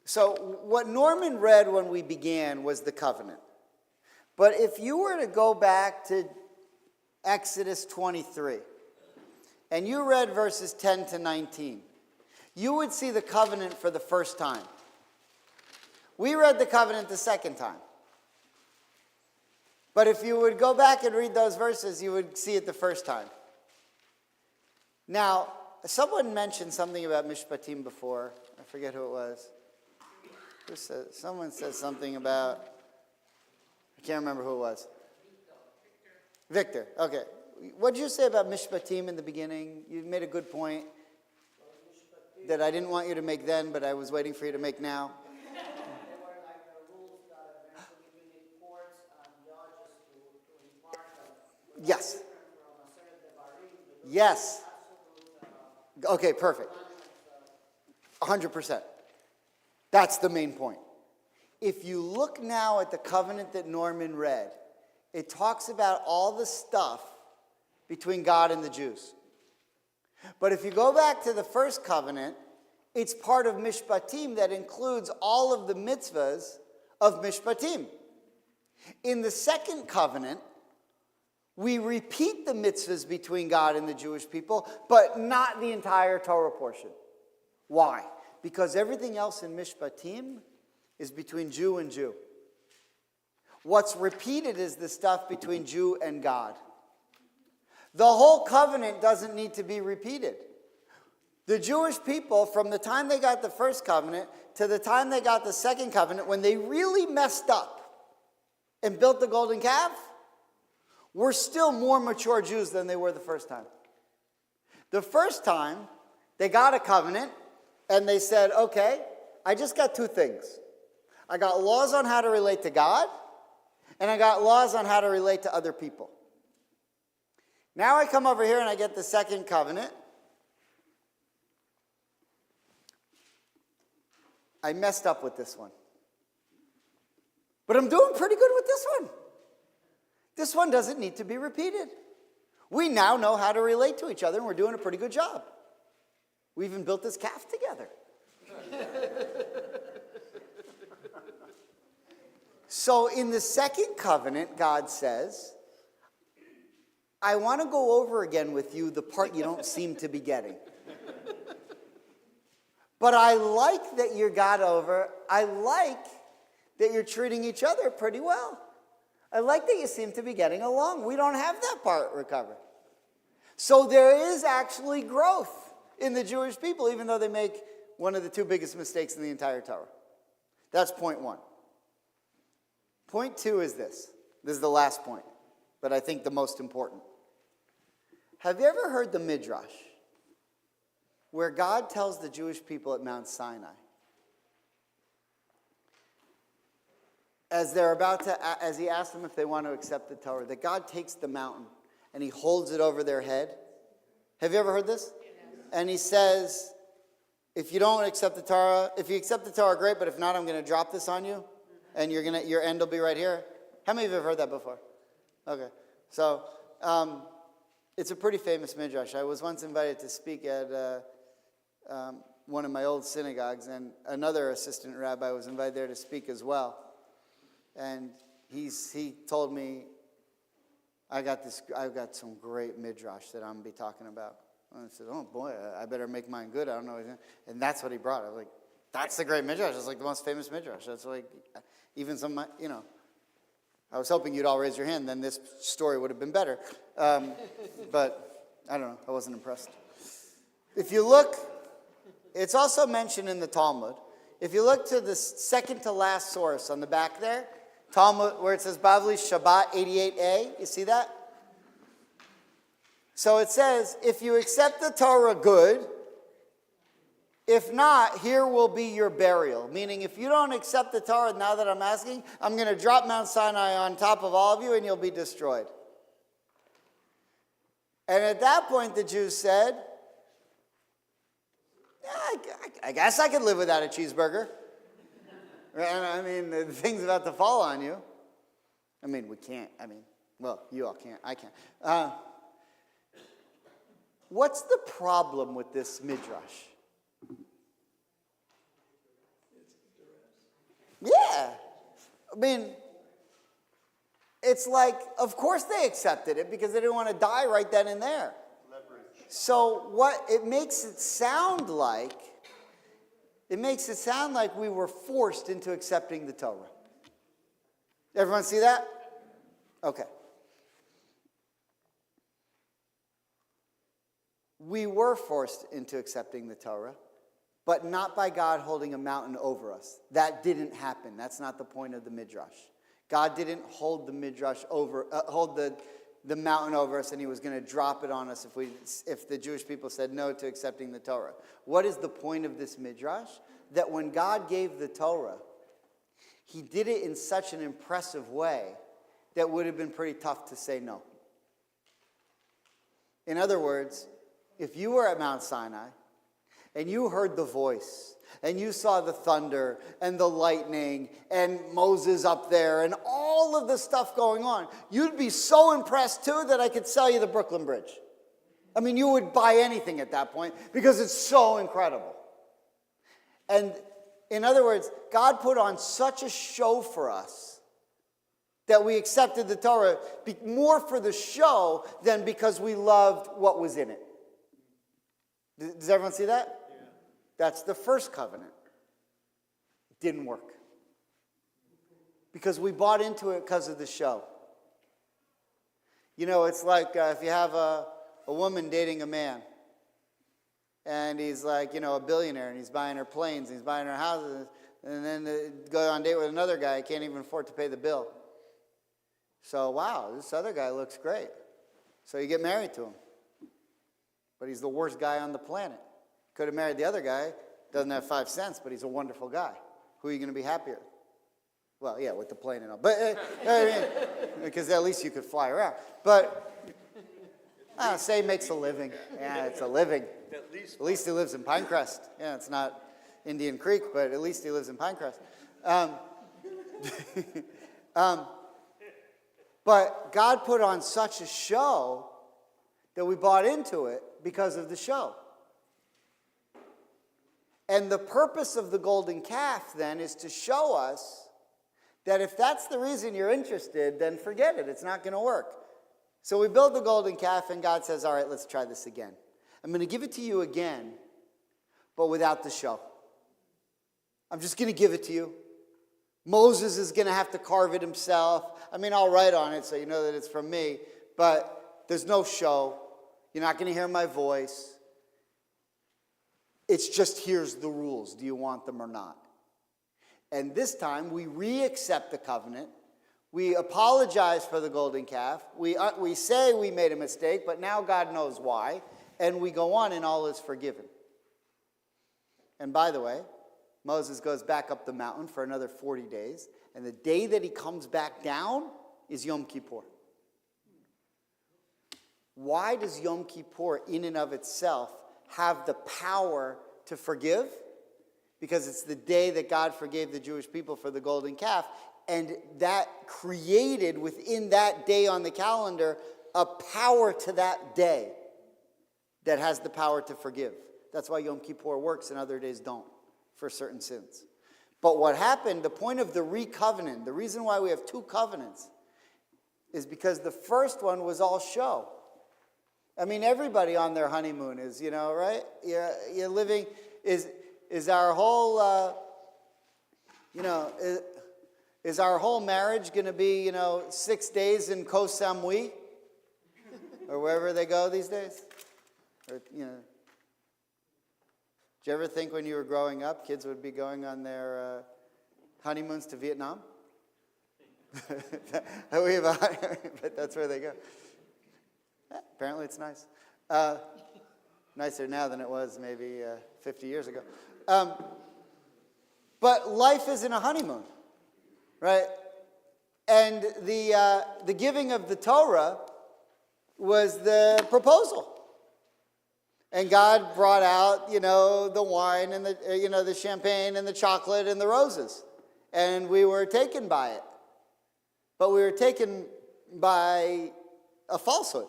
so what Norman read when we began was the covenant. But if you were to go back to Exodus 23, and you read verses 10 to 19, you would see the covenant for the first time. We read the covenant the second time. But if you would go back and read those verses, you would see it the first time. Now, someone mentioned something about Mishpatim before. I forget who it was. Someone said something about, I can't remember who it was. Victor, okay. What did you say about Mishpatim in the beginning? You made a good point that I didn't want you to make then, but I was waiting for you to make now. Yes. Okay, perfect. 100%. That's the main point. If you look now at the covenant that Norman read, it talks about all the stuff between God and the Jews. But if you go back to the first covenant, it's part of Mishpatim that includes all of the mitzvahs of Mishpatim. In the second covenant, we repeat the mitzvahs between God and the Jewish people, but not the entire Torah portion. Why? Because everything else in Mishpatim is between Jew and Jew. What's repeated is the stuff between Jew and God. The whole covenant doesn't need to be repeated. The Jewish people, from the time they got the first covenant to the time they got the second covenant, when they really messed up and built the golden calf, were still more mature Jews than they were the first time. The first time, they got a covenant, and they said, okay, I just got two things. I got laws on how to relate to God, and I got laws on how to relate to other people. Now I come over here and I get the second covenant. I messed up with this one. But I'm doing pretty good with this one. This one doesn't need to be repeated. We now know how to relate to each other, and we're doing a pretty good job. We even built this calf together. So in the second covenant, God says, I want to go over again with you the part you don't seem to be getting. But I like that you got over. I like that you're treating each other pretty well. I like that you seem to be getting along. We don't have that part recovered. So there is actually growth in the Jewish people, even though they make one of the two biggest mistakes in the entire Torah. That's point one. Point two is this. This is the last point, but I think the most important. Have you ever heard the Midrash where God tells the Jewish people at Mount Sinai, as he asks them if they want to accept the Torah, that God takes the mountain and he holds it over their head? Have you ever heard this? And he says, if you don't accept the Torah, if you accept the Torah, great, but if not, I'm going to drop this on you, and your end will be right here. How many of you have heard that before? Okay. So, it's a pretty famous midrash. I was once invited to speak at one of my old synagogues, and another assistant rabbi was invited there to speak as well. And he told me, I've got some great midrash that I'm going to be talking about. And I said, oh boy, I better make mine good. I don't know. And that's what he brought. I was like, that's the great midrash. It's like the most famous midrash. That's like, even some, I was hoping you'd all raise your hand, then this story would have been better. But I don't know. I wasn't impressed. If you look, it's also mentioned in the Talmud. If you look to the second to last source on the back there, Talmud, where it says Bavli Shabbat 88a, you see that? So it says, if you accept the Torah, good. If not, here will be your burial. Meaning, if you don't accept the Torah now that I'm asking, I'm going to drop Mount Sinai on top of all of you and you'll be destroyed. And at that point, the Jews said, I guess I could live without a cheeseburger. I mean, the thing's about to fall on you. I mean, we can't. Well, you all can't. I can't. What's the problem with this midrash? Yeah. It's like, of course they accepted it because they didn't want to die right then and there. So what it makes it sound like we were forced into accepting the Torah. Everyone see that? Okay. We were forced into accepting the Torah, but not by God holding a mountain over us. That didn't happen. That's not the point of the midrash. God didn't hold the midrash over, hold the mountain over us, and he was going to drop it on us if the Jewish people said no to accepting the Torah. What is the point of this midrash? That when God gave the Torah, he did it in such an impressive way that would have been pretty tough to say no. In other words, if you were at Mount Sinai and you heard the voice and you saw the thunder and the lightning and Moses up there and all of the stuff going on, you'd be so impressed too that I could sell you the Brooklyn Bridge. I mean, you would buy anything at that point because it's so incredible. And in other words, God put on such a show for us that we accepted the Torah more for the show than because we loved what was in it. Does everyone see that? Yeah. That's the first covenant. It didn't work. Because we bought into it because of the show. You know, it's like if you have a woman dating a man, and he's like, a billionaire, and he's buying her planes, and he's buying her houses, and then go on a date with another guy, can't even afford to pay the bill. So, wow, this other guy looks great. So you get married to him. But he's the worst guy on the planet. Could have married the other guy, doesn't have 5 cents, but he's a wonderful guy. Who are you going to be happier? Well, yeah, with the plane and all. But, because at least you could fly around. But, say he makes a living. Yeah, it's a living. At least he lives in Pinecrest. Yeah, it's not Indian Creek, but at least he lives in Pinecrest. But God put on such a show that we bought into it because of the show. And the purpose of the golden calf then is to show us that if that's the reason you're interested, then forget it. It's not going to work. So we build the golden calf and God says, all right, let's try this again. I'm going to give it to you again, but without the show. I'm just going to give it to you. Moses is going to have to carve it himself. I mean, I'll write on it so you know that it's from me, but there's no show. You're not going to hear my voice. It's just, here's the rules. Do you want them or not? And this time, we re-accept the covenant. We apologize for the golden calf. We say we made a mistake, but now God knows why. And we go on, and all is forgiven. And by the way, Moses goes back up the mountain for another 40 days. And the day that he comes back down is Yom Kippur. Why does Yom Kippur in and of itself have the power to forgive? Because it's the day that God forgave the Jewish people for the golden calf. And that created within that day on the calendar a power to that day that has the power to forgive. That's why Yom Kippur works and other days don't for certain sins. But what happened, the point of the re-covenant, the reason why we have two covenants, is because the first one was all show. I mean, everybody on their honeymoon is, right? You're living, is our whole, is our whole marriage going to be, 6 days in Koh Samui? Or wherever they go these days? Or, Did you ever think when you were growing up, kids would be going on their honeymoons to Vietnam? But that's where they go. Apparently it's nice. Nicer now than it was maybe 50 years ago. But life isn't a honeymoon, right? And the giving of the Torah was the proposal. And God brought out, the wine and the champagne and the chocolate and the roses. And we were taken by it. But we were taken by a falsehood.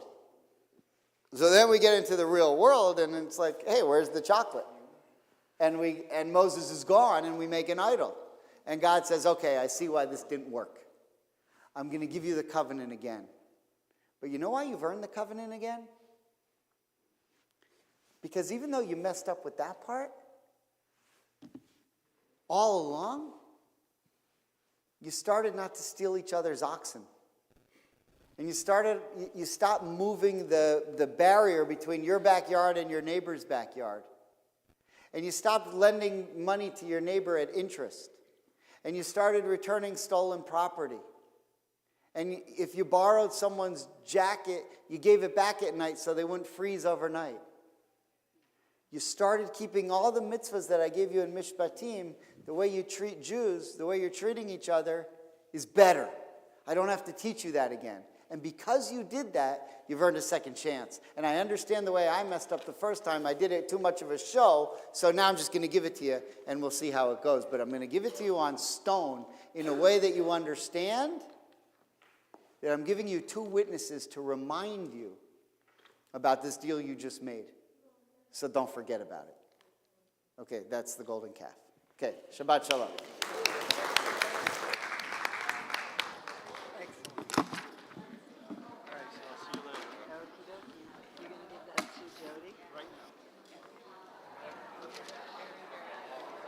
So then we get into the real world and it's like, hey, where's the chocolate? And Moses is gone and we make an idol. And God says, okay, I see why this didn't work. I'm going to give you the covenant again. But you know why you've earned the covenant again? Because even though you messed up with that part, all along, you started not to steal each other's oxen. And you stopped moving the barrier between your backyard and your neighbor's backyard. And you stopped lending money to your neighbor at interest. And you started returning stolen property. And if you borrowed someone's jacket, you gave it back at night so they wouldn't freeze overnight. You started keeping all the mitzvahs that I gave you in Mishpatim. The way you treat Jews, the way you're treating each other is better. I don't have to teach you that again. And because you did that, you've earned a second chance. And I understand the way I messed up the first time. I did it too much of a show, so now I'm just going to give it to you, and we'll see how it goes. But I'm going to give it to you on stone in a way that you understand that I'm giving you two witnesses to remind you about this deal you just made. So don't forget about it. Okay, that's the golden calf. Okay, Shabbat Shalom.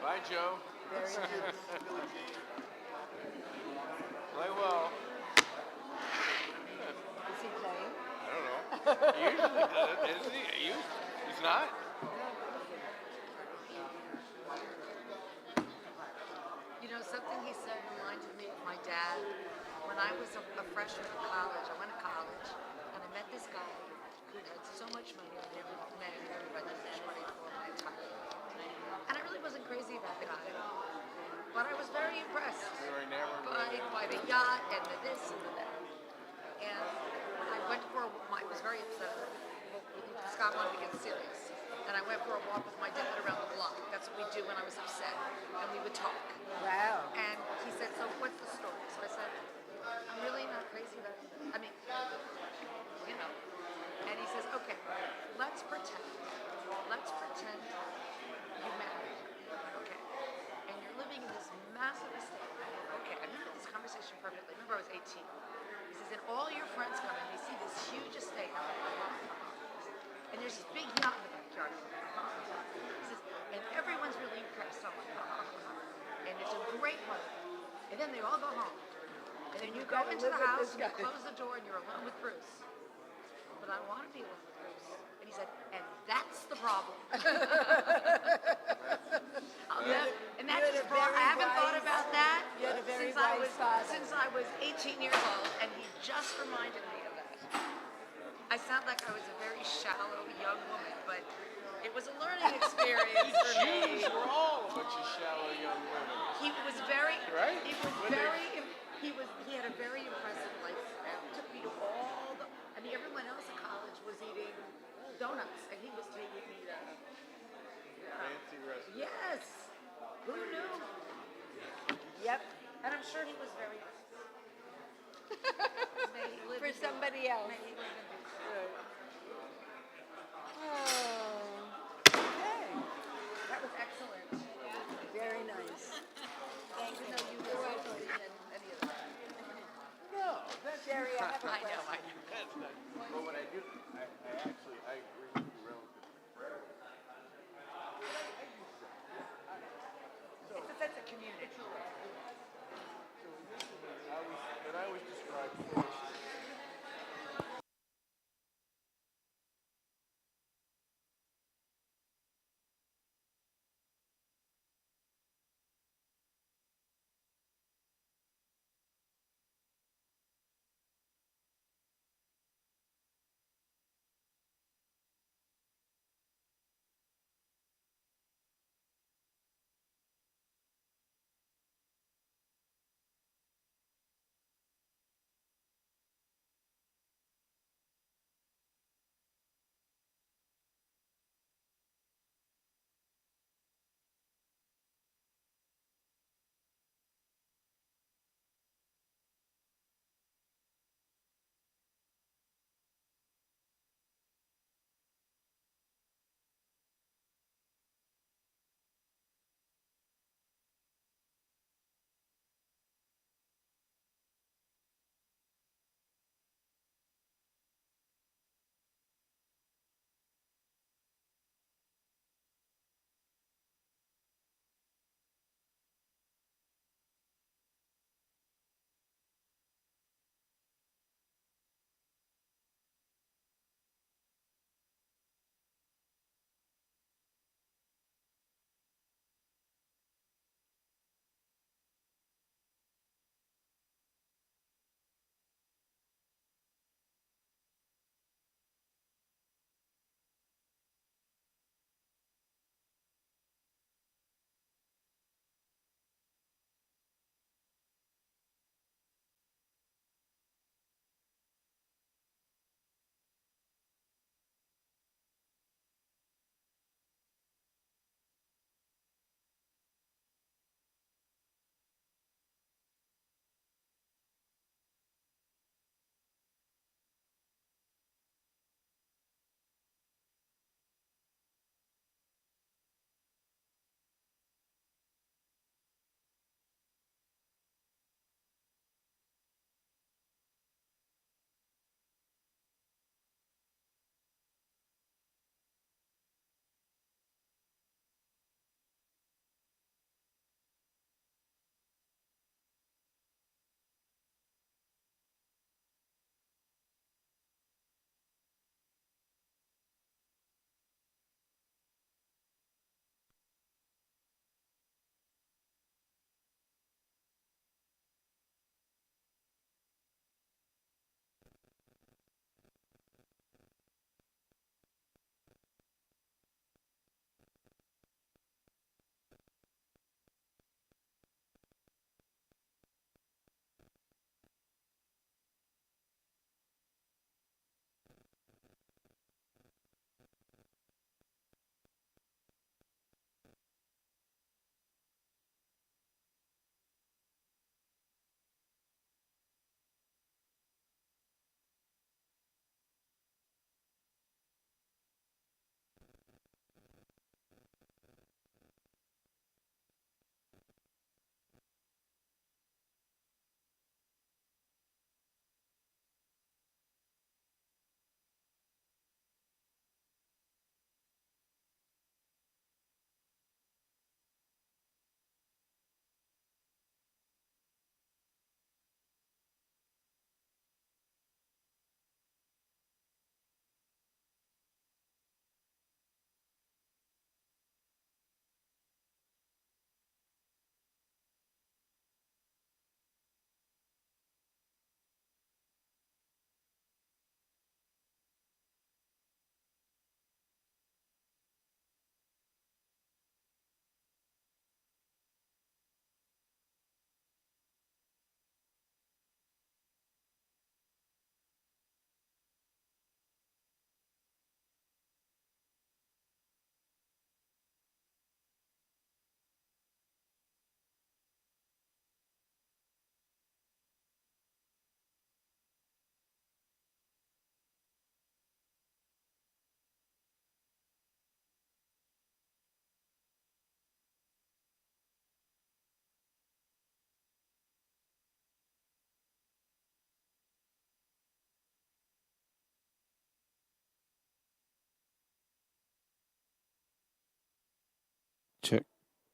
Bye, Joe. Very nice. Play well. Is he playing? I don't know. He usually does, isn't he? He's not? You know, something he said reminded me of my dad. When I was a freshman in college, I went to college, and I met this guy who had so much money. I never met everybody that much money for my entire life. And I really wasn't crazy about the guy, but I was very impressed by the yacht and the this and the that. And I went for I was very upset. Scott wanted to get serious. And I went for a walk with my dad around the block. That's what we do when I was upset. And we would talk. Wow. And he said, so what's the story? So I said, I'm really not crazy about it. I mean, you know. And he says, okay, let's pretend you married. Okay. And you're living in this massive estate. Okay, I remember this conversation perfectly. I remember I was 18. He says, and all your friends come and they see this huge estate. And there's this big yacht in the backyard. He says, and everyone's really impressed. I'm like, and it's a great one. And then they all go home. And then you go into the house and you close the door and you're alone with Bruce. But I don't want to be alone with Bruce. And he said, and that's the problem. And that just brought, I haven't thought about that since I was 18 years old, and he just reminded me of that. I sound like I was a very shallow young woman, but it was a learning experience for me. Jews were all a bunch of shallow young women. He was very, Right? he had a very impressive lifestyle. He took me to all the, I mean, everyone else in college was eating donuts, and he was taking me to Fancy restaurant. yes. Who knew? Yep. And I'm sure he was very nice. May he live For in somebody else. May he live in Okay. That was excellent. Very nice. Thank you. Even though you were any of that. No, that's Sherry, I have a I know, question. I know. that's not. But what I do, I agree with you relatively. It's a sense of community. I always describe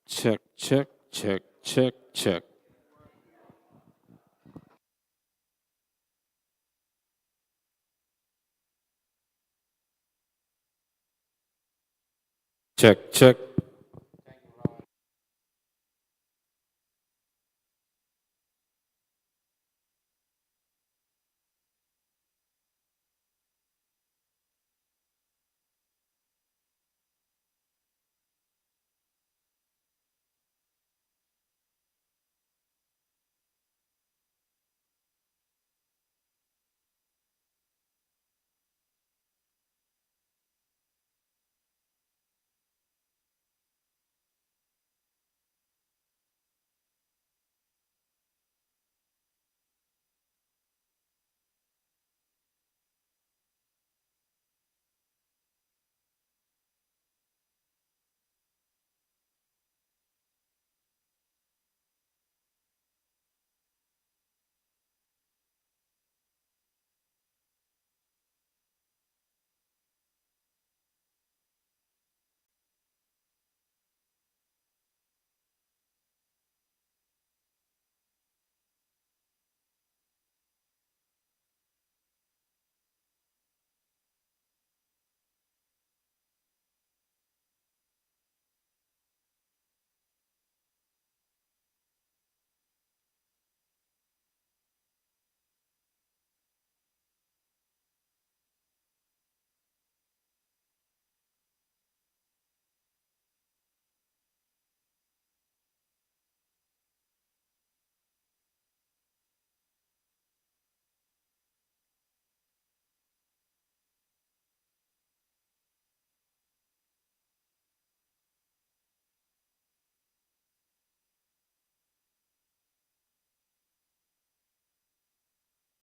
Check, check, check, check, check. Check, check,